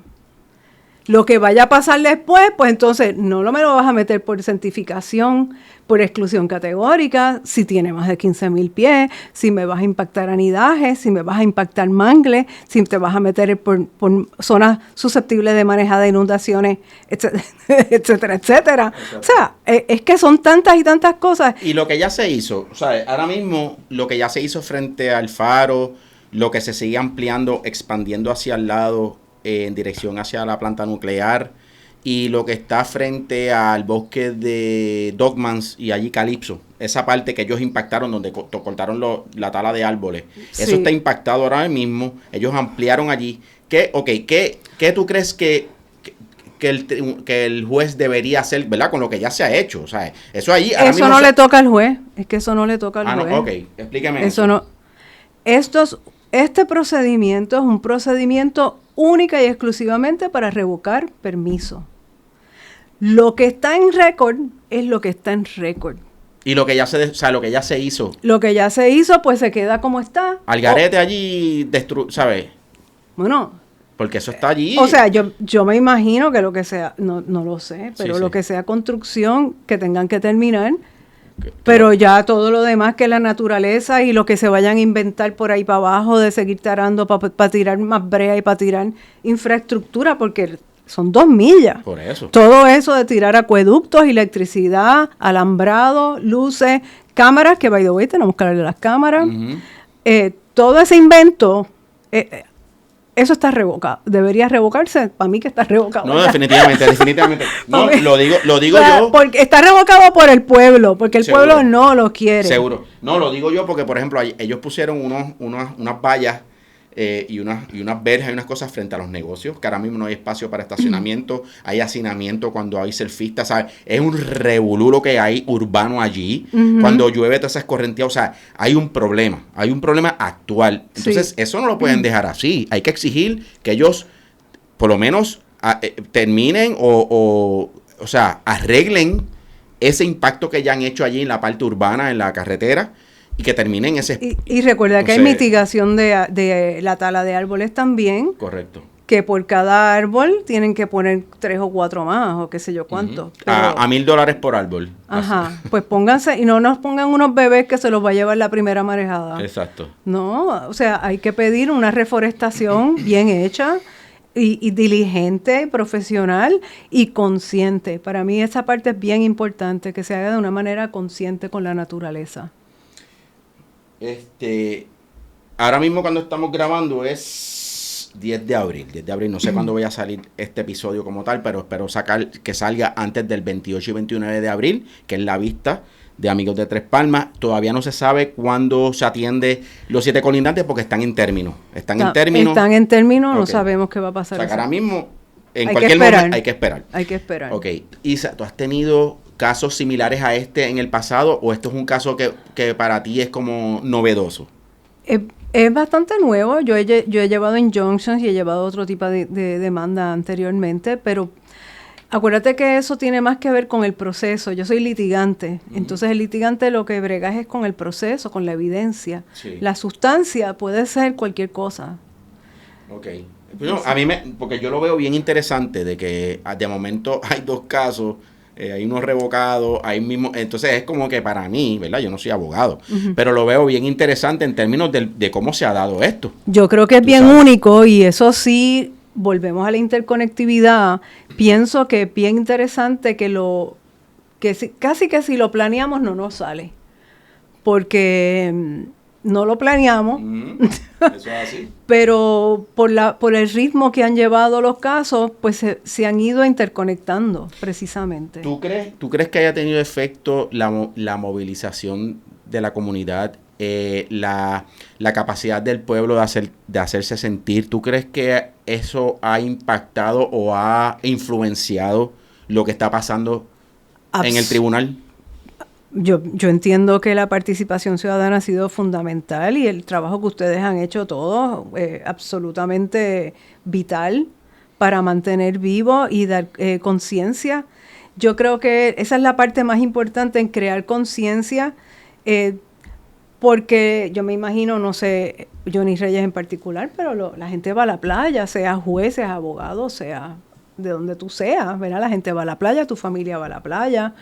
S2: Lo que vaya a pasar después, pues entonces no me lo vas a meter por certificación, por exclusión categórica, si tiene más de 15,000 pies, si me vas a impactar anidaje, si me vas a impactar mangle, si te vas a meter por zonas susceptibles de manejada de inundaciones, etcétera, etcétera. O sea, es que son tantas y tantas cosas.
S1: Y lo que ya se hizo, o sea, ahora mismo lo que ya se hizo frente al faro, lo que se sigue ampliando, expandiendo hacia el lado, en dirección hacia la planta nuclear, y lo que está frente al bosque de Dogmans y allí Calipso, esa parte que ellos impactaron donde cortaron la tala de árboles, sí. Eso está impactado ahora mismo, ellos ampliaron allí. ¿Qué tú crees que el juez debería hacer, ¿verdad? Con lo que ya se ha hecho, o sea, eso allí...
S2: Eso no le toca al juez, es que eso no le toca al juez.
S1: No, ok, explíqueme
S2: eso. No, este procedimiento es un procedimiento única y exclusivamente para revocar permiso. Lo que está en récord es lo que está en récord.
S1: Y lo que ya se hizo.
S2: Lo que ya se hizo, pues se queda como está.
S1: Al garete allí, ¿sabes?
S2: Bueno,
S1: Porque eso está allí.
S2: O sea, yo me imagino que lo que sea, no lo sé, pero
S1: Sí,
S2: lo
S1: sí.
S2: que sea construcción que tengan que terminar, pero ya todo lo demás que la naturaleza y lo que se vayan a inventar por ahí para abajo de seguir tarando para tirar más brea y para tirar infraestructura, porque son 2 millas.
S1: Por eso.
S2: Todo eso de tirar acueductos, electricidad, alambrado, luces, cámaras, que by the way tenemos que hablar de las cámaras.
S1: Ujú.
S2: Todo ese invento, eso está revocado. Debería revocarse. Para mí que está revocado.
S1: No,
S2: ¿verdad?
S1: definitivamente. No,
S2: Porque-
S1: lo digo
S2: O sea,
S1: yo.
S2: porque está revocado por el pueblo, porque el
S1: Seguro.
S2: pueblo no lo quiere.
S1: Seguro. No, lo digo yo porque, por ejemplo, ellos pusieron unas vallas y unas verjas y unas cosas frente a los negocios, que ahora mismo no hay espacio para estacionamiento, hay hacinamiento cuando hay surfistas, ¿sabes? Es un revolú lo que hay urbano allí. Cuando llueve todas esas correntías, o sea, hay un problema actual. Entonces,
S2: Sí.
S1: eso no lo pueden dejar así. Hay que exigir que ellos, por lo menos, terminen o sea, arreglen ese impacto que ya han hecho allí en la parte urbana, en la carretera, y que terminen ese...
S2: Y recuerda que hay
S1: entonces,
S2: mitigación de la tala de árboles también,
S1: correcto.
S2: que por cada árbol tienen que poner 3 o 4 más, o qué sé yo cuánto.
S1: Ujú.
S2: Pero-
S1: A $1,000 por árbol.
S2: Ajá, pues pónganse, y no nos pongan unos bebés que se los va a llevar la primera marejada.
S1: Exacto.
S2: No, o sea, hay que pedir una reforestación bien hecha y diligente, profesional y consciente. Para mí esa parte es bien importante, que se haga de una manera consciente con la naturaleza.
S1: Ahora mismo cuando estamos grabando es 10 de abril. 10 de abril, no sé cuándo vaya a salir este episodio como tal, pero espero que salga antes del 28 y 29 de abril, que es la vista de Amigos de Tres Palmas. Todavía no se sabe cuándo se atiende los 7 colindantes porque están en término. Están en término,
S2: no
S1: Ok.
S2: sabemos qué va a
S1: O
S2: pasar.
S1: sea, que ahora mismo, en
S2: Hay que
S1: cualquier
S2: esperar.
S1: momento, hay que esperar.
S2: Hay que esperar.
S1: Ok. Isa, ¿tú has tenido casos similares a este en el pasado o esto es un caso que para ti es como novedoso?
S2: Es bastante nuevo. Yo he llevado injunctions y he llevado otro tipo de demanda anteriormente, pero acuérdate que eso tiene más que ver con el proceso. Yo soy litigante, entonces el litigante lo que brega es con el proceso, con la evidencia.
S1: Sí.
S2: La sustancia puede ser cualquier cosa.
S1: Ok. Bueno, porque yo lo veo bien interesante de que de momento hay 2 casos, hay uno revocado, hay mismo, entonces es como que para mí, ¿verdad? Yo no soy abogado, pero lo veo bien interesante en términos de cómo se ha dado esto.
S2: Yo creo que es
S1: Tú
S2: bien
S1: sabes.
S2: único y eso sí, volvemos a la interconectividad. Pienso que es bien interesante casi que si lo planeamos no nos sale, porque no lo planeamos.
S1: Eso es así.
S2: Pero por el ritmo que han llevado los casos, pues se han ido interconectando, precisamente.
S1: ¿Tú crees que haya tenido efecto la movilización de la comunidad, la capacidad del pueblo de hacerse sentir? ¿Tú crees que eso ha impactado o ha influenciado lo que está pasando en el tribunal?
S2: Yo entiendo que la participación ciudadana ha sido fundamental y el trabajo que ustedes han hecho todos absolutamente vital para mantener vivo y dar conciencia. Yo creo que esa es la parte más importante en crear conciencia, porque yo me imagino, no sé, Johnny Reyes en particular, pero la gente va a la playa, sea juez, sea abogado, sea de donde tú seas, ¿verdad? La gente va a la playa, tu familia va a la playa.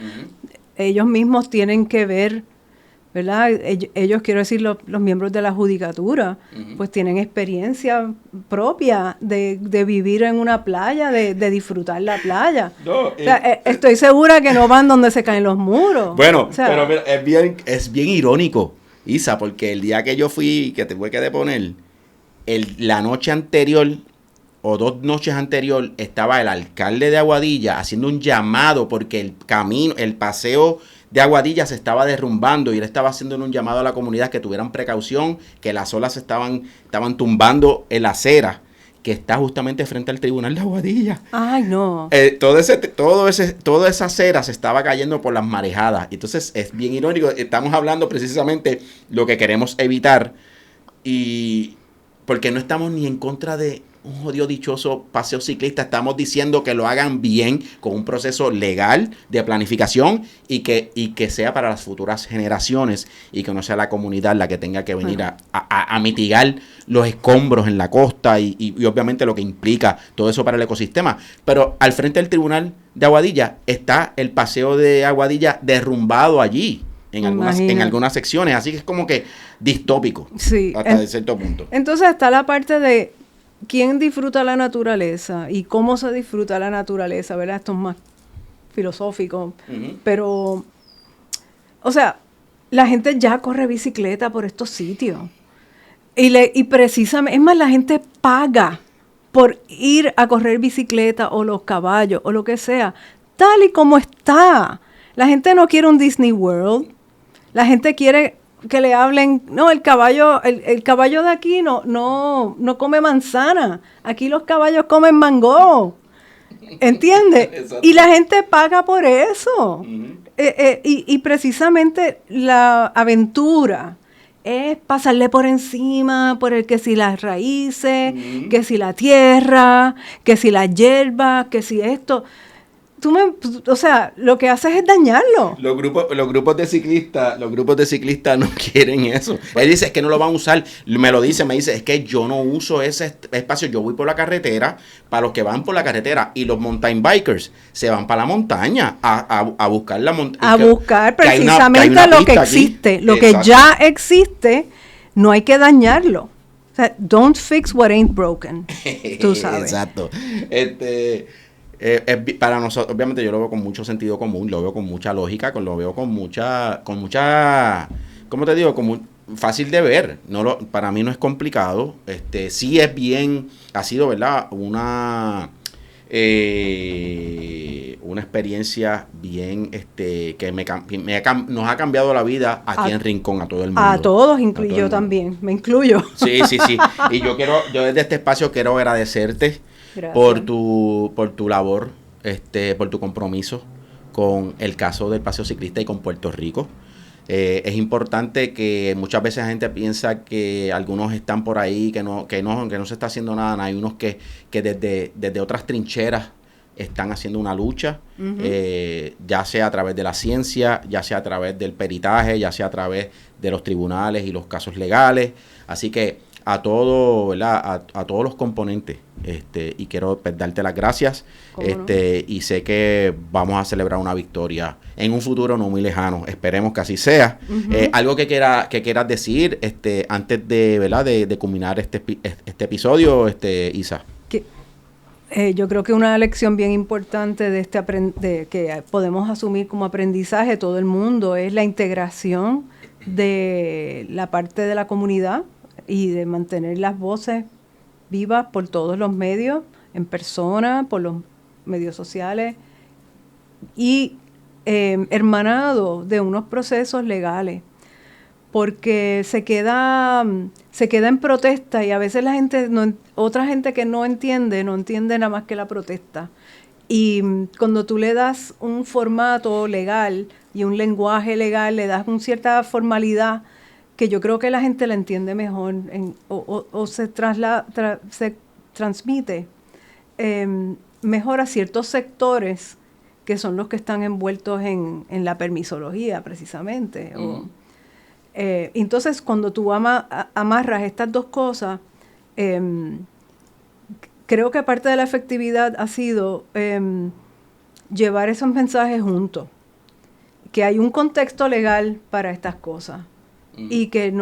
S2: Ellos mismos tienen que ver, ¿verdad? Ellos quiero decir, los miembros de la judicatura, pues tienen experiencia propia de vivir en una playa, de disfrutar la playa.
S1: No,
S2: o sea, estoy segura que no van donde se caen los muros.
S1: Bueno,
S2: O sea,
S1: pero mira, es bien irónico, Isa, porque el día que yo fui, que te tuve que deponer, la noche anterior o 2 noches anterior, estaba el alcalde de Aguadilla haciendo un llamado porque el paseo de Aguadilla se estaba derrumbando y él estaba haciendo un llamado a la comunidad que tuvieran precaución, que las olas estaban tumbando en la acera que está justamente frente al tribunal de Aguadilla.
S2: Ay, no.
S1: Toda esa acera se estaba cayendo por las marejadas. Entonces es bien irónico. Estamos hablando precisamente lo que queremos evitar y porque no estamos ni en contra de un jodido dichoso paseo ciclista. Estamos diciendo que lo hagan bien, con un proceso legal de planificación y que sea para las futuras generaciones y que no sea la comunidad la que tenga que venir a mitigar los escombros en la costa y obviamente lo que implica todo eso para el ecosistema. Pero al frente del tribunal de Aguadilla está el paseo de Aguadilla derrumbado allí. En algunas secciones, así que es como que distópico,
S2: sí,
S1: hasta de cierto punto.
S2: Entonces está la parte de quién disfruta la naturaleza y cómo se disfruta la naturaleza, ¿verdad? Esto es más filosófico, pero, o sea, la gente ya corre bicicleta por estos sitios y precisamente, es más, la gente paga por ir a correr bicicleta o los caballos o lo que sea, tal y como está. La gente no quiere un Disney World. La gente quiere que le hablen, no, el caballo de aquí no come manzana. Aquí los caballos comen mango. ¿Entiendes? Y la gente paga por eso. Y precisamente la aventura es pasarle por encima, por el que si las raíces, que si la tierra, que si la hierba, que si esto. O sea, lo que haces es dañarlo.
S1: Los grupos de ciclistas no quieren eso. Él dice, es que no lo van a usar. Me dice, es que yo no uso ese espacio. Yo voy por la carretera, para los que van por la carretera. Y los mountain bikers se van para la montaña a buscar la montaña.
S2: A buscar precisamente lo que existe. Aquí. Lo Exacto. Que ya existe, no hay que dañarlo. O sea, don't fix what ain't broken. Tú sabes.
S1: Exacto. Para nosotros, obviamente yo lo veo con mucho sentido común, lo veo con mucha lógica, lo veo con mucha, ¿cómo te digo? Como fácil de ver. Para mí no es complicado. Sí es bien, ha sido, ¿verdad? Una experiencia bien, que nos ha cambiado la vida aquí en Rincón, a todo el mundo.
S2: A todos, yo también, me incluyo.
S1: Sí. Y yo desde este espacio quiero agradecerte. Gracias. por tu labor, por tu compromiso con el caso del paseo ciclista y con Puerto Rico. Es importante que muchas veces la gente piensa que algunos están por ahí, que no se está haciendo nada. Hay unos que desde otras trincheras están haciendo una lucha, ya sea a través de la ciencia, ya sea a través del peritaje, ya sea a través de los tribunales y los casos legales. Así que a todo, ¿verdad? A todos los componentes, y quiero darte las gracias, no? Y sé que vamos a celebrar una victoria en un futuro no muy lejano, esperemos que así sea. Algo que quieras decir, antes de, ¿verdad? de culminar este episodio, Isa.
S2: Yo creo que una lección bien importante de que podemos asumir como aprendizaje todo el mundo es la integración de la parte de la comunidad y de mantener las voces vivas por todos los medios, en persona, por los medios sociales y hermanado de unos procesos legales, porque se queda en protesta y a veces otra gente que no entiende nada más que la protesta. Y cuando tú le das un formato legal y un lenguaje legal, le das una cierta formalidad que yo creo que la gente la entiende mejor o se transmite mejor a ciertos sectores que son los que están envueltos en la permisología precisamente. Entonces, cuando tú amarras estas dos cosas, creo que parte de la efectividad ha sido llevar esos mensajes juntos, que hay un contexto legal para estas cosas. Y que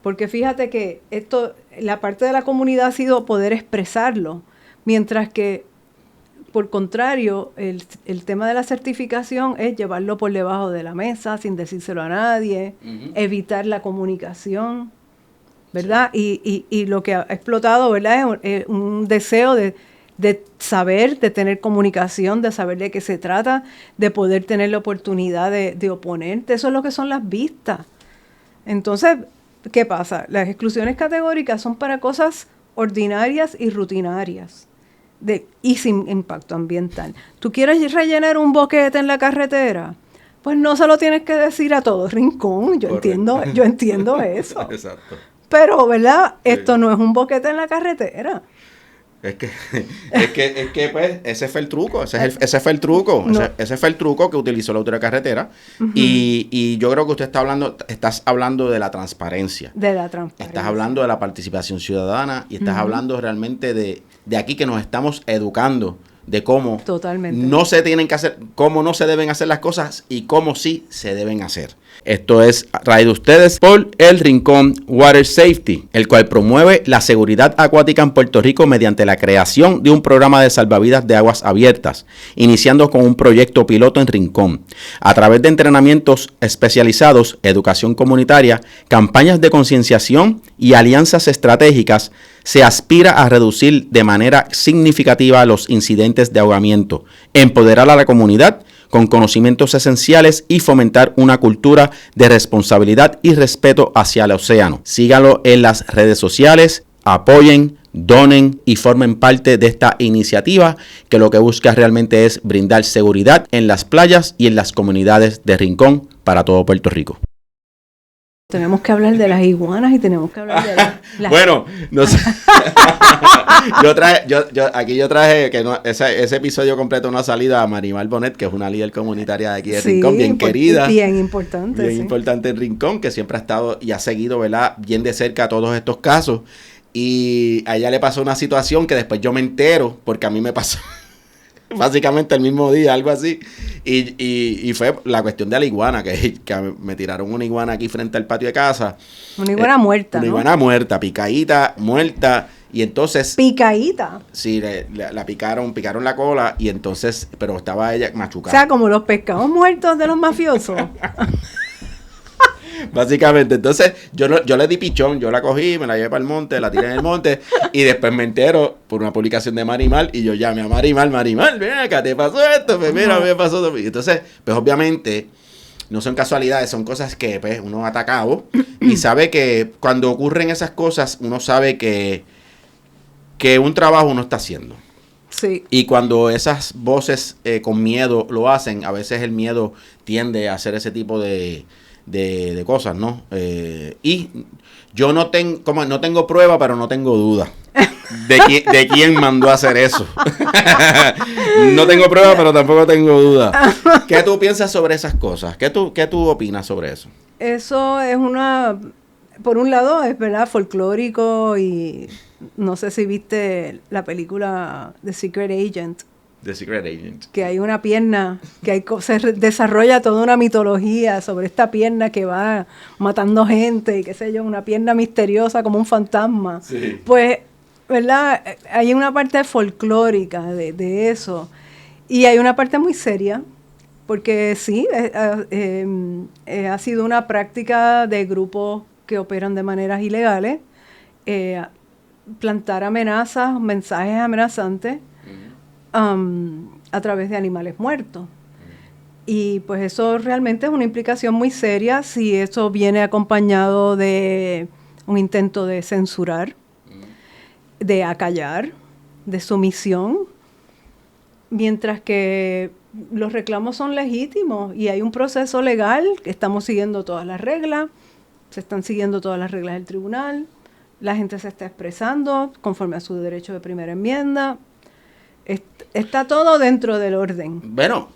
S2: porque fíjate que la parte de la comunidad ha sido poder expresarlo, mientras que, por contrario, el tema de la certificación es llevarlo por debajo de la mesa, sin decírselo a nadie, evitar la comunicación, ¿verdad? Sí. Y lo que ha explotado, ¿verdad? Es un deseo de saber, de tener comunicación, de saber de qué se trata, de poder tener la oportunidad de oponerte. Eso es lo que son las vistas. Entonces, ¿qué pasa? Las exclusiones categóricas son para cosas ordinarias y rutinarias y sin impacto ambiental. ¿Tú quieres rellenar un boquete en la carretera? Pues no se lo tienes que decir a todo Rincón. Yo entiendo eso.
S1: Exacto.
S2: pero, ¿verdad? Esto no es un boquete en la carretera.
S1: Es que pues, ese fue el truco, ese fue el truco,
S2: No.
S1: ese fue el truco que utilizó la autoridad carretera. Y yo creo que estás hablando de la transparencia.
S2: De la transparencia.
S1: Estás hablando de la participación ciudadana y estás hablando realmente de aquí que nos estamos educando de cómo
S2: Totalmente.
S1: no se tienen que hacer, cómo no se deben hacer las cosas y cómo sí se deben hacer. Esto es traído a ustedes por el Rincón Water Safety, el cual promueve la seguridad acuática en Puerto Rico mediante la creación de un programa de salvavidas de aguas abiertas, iniciando con un proyecto piloto en Rincón. A través de entrenamientos especializados, educación comunitaria, campañas de concienciación y alianzas estratégicas, se aspira a reducir de manera significativa los incidentes de ahogamiento, empoderar a la comunidad con conocimientos esenciales y fomentar una cultura de responsabilidad y respeto hacia el océano. Síganlo en las redes sociales, apoyen, donen y formen parte de esta iniciativa que lo que busca realmente es brindar seguridad en las playas y en las comunidades de Rincón para todo Puerto Rico.
S2: Tenemos que hablar de las iguanas y tenemos que hablar de las...
S1: Bueno, no sé. yo traje que no, ese episodio completo no ha salido a Marimar Bonet, que es una líder comunitaria de aquí de Rincón, bien querida.
S2: Bien importante.
S1: Bien importante en Rincón, que siempre ha estado y ha seguido, ¿verdad?, bien de cerca todos estos casos. Y a ella le pasó una situación que después yo me entero, porque a mí me pasó básicamente el mismo día, algo así. Y fue la cuestión de la iguana, que me tiraron una iguana aquí frente al patio de casa.
S2: Una iguana muerta,
S1: Una
S2: ¿no?
S1: iguana muerta, picadita, muerta. Y entonces...
S2: ¿Picadita?
S1: Sí, la picaron la cola y entonces... Pero estaba ella
S2: O
S1: machucada.
S2: sea, como los pescados muertos de los mafiosos.
S1: Básicamente, entonces yo le di pichón, yo la cogí, me la llevé para el monte, la tiré en el monte y después me entero por una publicación de Marimar y yo llamé a Marimar, ven acá, ¿te pasó esto? Pues mira, me pasó esto. Y entonces, pues obviamente, no son casualidades, son cosas que pues, uno ha atacado y sabe que cuando ocurren esas cosas, uno sabe que un trabajo uno está haciendo.
S2: Sí.
S1: Y cuando esas voces con miedo lo hacen, a veces el miedo tiende a hacer ese tipo de cosas, ¿no? Y yo no tengo prueba, pero no tengo duda de quién mandó a hacer eso. No tengo prueba, pero tampoco tengo duda. ¿Qué tú piensas sobre esas cosas? ¿Qué tú opinas sobre eso?
S2: Eso es por un lado es, ¿verdad?, folclórico y no sé si viste la película The Secret Agent.
S1: The Secret Agent.
S2: Que hay una pierna, se desarrolla toda una mitología sobre esta pierna que va matando gente y qué sé yo, una pierna misteriosa como un fantasma.
S1: Sí.
S2: Pues, ¿verdad? Hay una parte folclórica de eso. Y hay una parte muy seria, porque sí, ha sido una práctica de grupos que operan de maneras ilegales, plantar amenazas, mensajes amenazantes, a través de animales muertos. Y pues eso realmente es una implicación muy seria si eso viene acompañado de un intento de censurar, de acallar, de sumisión, mientras que los reclamos son legítimos y hay un proceso legal, que estamos siguiendo todas las reglas, se están siguiendo todas las reglas del tribunal, la gente se está expresando conforme a su derecho de primera enmienda. Está todo dentro del orden.
S1: Bueno,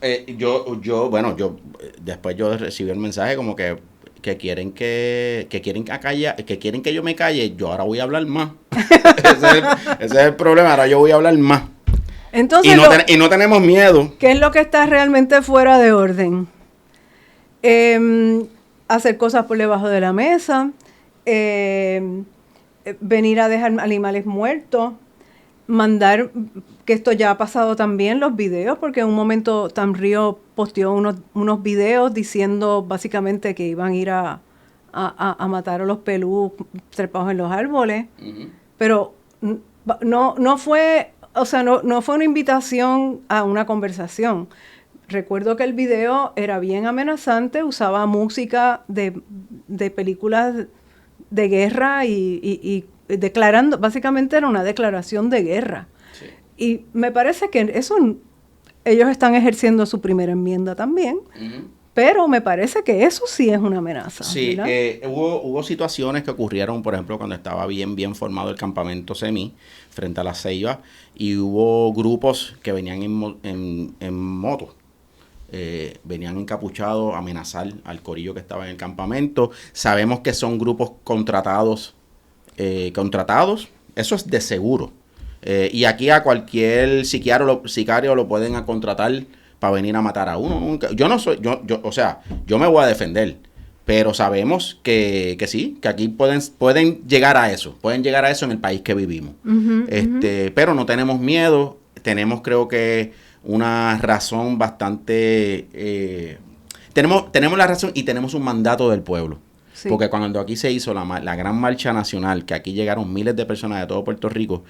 S1: después yo recibí el mensaje como que quieren que quieren que yo me calle. Yo ahora voy a hablar más. ese es el problema. Ahora yo voy a hablar más.
S2: Entonces,
S1: y no tenemos miedo.
S2: ¿Qué es lo que está realmente fuera de orden? Hacer cosas por debajo de la mesa, venir a dejar animales muertos, mandar, que esto ya ha pasado también, los videos, porque en un momento Tamrío posteó unos videos diciendo básicamente que iban a ir a matar a los pelús trepados en los árboles, pero no fue, o sea, no fue una invitación a una conversación. Recuerdo que el video era bien amenazante, usaba música de películas de guerra y declarando, básicamente era una declaración de guerra. Sí. Y me parece que eso ellos están ejerciendo su primera enmienda también, Pero me parece que eso sí es una amenaza.
S1: Sí, hubo situaciones que ocurrieron, por ejemplo, cuando estaba bien formado el campamento Semí frente a la Ceiba, y hubo grupos que venían en moto. Venían encapuchados a amenazar al corillo que estaba en el campamento. Sabemos que son grupos contratados, eso es de seguro. Y aquí a cualquier sicario lo pueden contratar para venir a matar a uno. Yo me voy a defender, pero sabemos que sí, que aquí pueden llegar a eso en el país que vivimos. Pero no tenemos miedo, tenemos, creo que, una razón bastante... tenemos la razón y tenemos un mandato del pueblo. Sí. Porque cuando aquí se hizo la gran marcha nacional, que aquí llegaron miles de personas de todo Puerto Rico,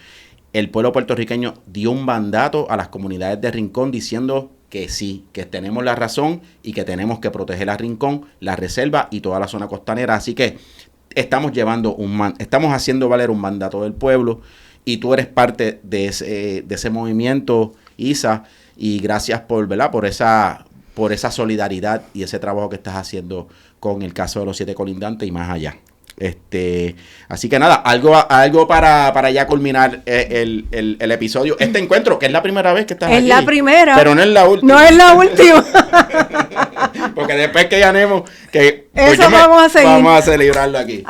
S1: el pueblo puertorriqueño dio un mandato a las comunidades de Rincón diciendo que sí, que tenemos la razón y que tenemos que proteger a Rincón, la reserva y toda la zona costanera. Así que estamos haciendo valer un mandato del pueblo, y tú eres parte de ese movimiento, Isa, y gracias por esa solidaridad y ese trabajo que estás haciendo con el caso de los 7 colindantes y más allá. Así que nada, algo para ya culminar el episodio. Este encuentro, que es la primera vez que estás aquí.
S2: Es la primera.
S1: Pero no es la última.
S2: No es la última.
S1: Porque después que ganemos,
S2: vamos a seguir.
S1: Vamos a celebrarlo aquí.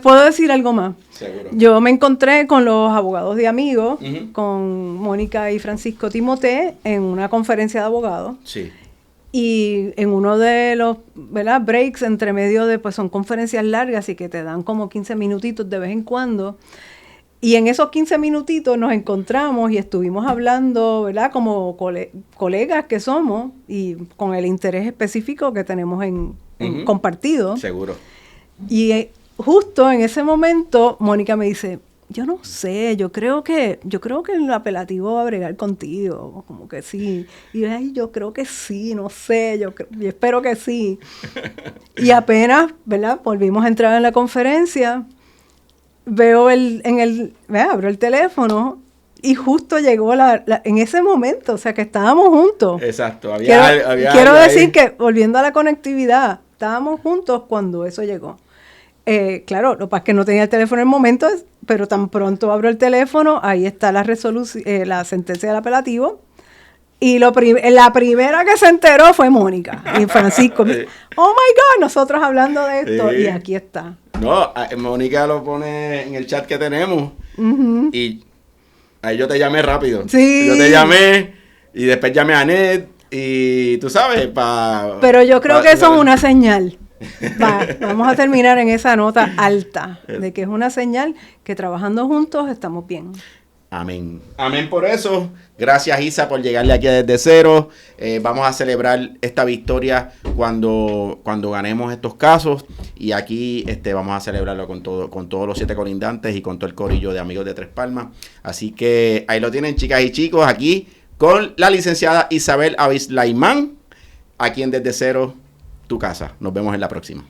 S2: ¿Puedo decir algo más?
S1: Seguro.
S2: Yo me encontré con los abogados de Amigos, con Mónica y Francisco Timoté, en una conferencia de abogados.
S1: Sí.
S2: Y en uno de los, ¿verdad?, breaks entre medio de, pues son conferencias largas y que te dan como 15 minutitos de vez en cuando. Y en esos 15 minutitos nos encontramos y estuvimos hablando, ¿verdad?, como colegas que somos y con el interés específico que tenemos en compartido.
S1: Seguro.
S2: Y justo en ese momento, Mónica me dice, yo no sé, yo creo que el apelativo va a bregar contigo, como que sí. Y yo creo que sí, no sé, yo espero que sí. Y apenas, ¿verdad?, volvimos a entrar en la conferencia, abro el teléfono y justo llegó en ese momento, o sea que estábamos juntos.
S1: Exacto,
S2: quiero decir que, volviendo a la conectividad, estábamos juntos cuando eso llegó. Claro, lo que pasa es que no tenía el teléfono en el momento, pero tan pronto abro el teléfono, ahí está la sentencia del apelativo. Y la primera que se enteró fue Mónica y Francisco. Oh my God, nosotros hablando de esto, y aquí está.
S1: No, Mónica lo pone en el chat que tenemos, y ahí yo te llamé rápido.
S2: Sí.
S1: Yo te llamé y después llamé a Ned y tú sabes,
S2: Pero yo creo que eso es una señal. Vamos a terminar en esa nota alta, de que es una señal que trabajando juntos estamos bien.
S1: Amén. Amén por eso. Gracias, Isa, por llegarle aquí desde cero. Vamos a celebrar esta victoria cuando ganemos estos casos. Y aquí vamos a celebrarlo con todos los 7 colindantes y con todo el corillo de amigos de Tres Palmas. Así que ahí lo tienen, chicas y chicos, aquí con la licenciada Isabel Avislaimán, aquí en Desde Cero, tu casa. Nos vemos en la próxima.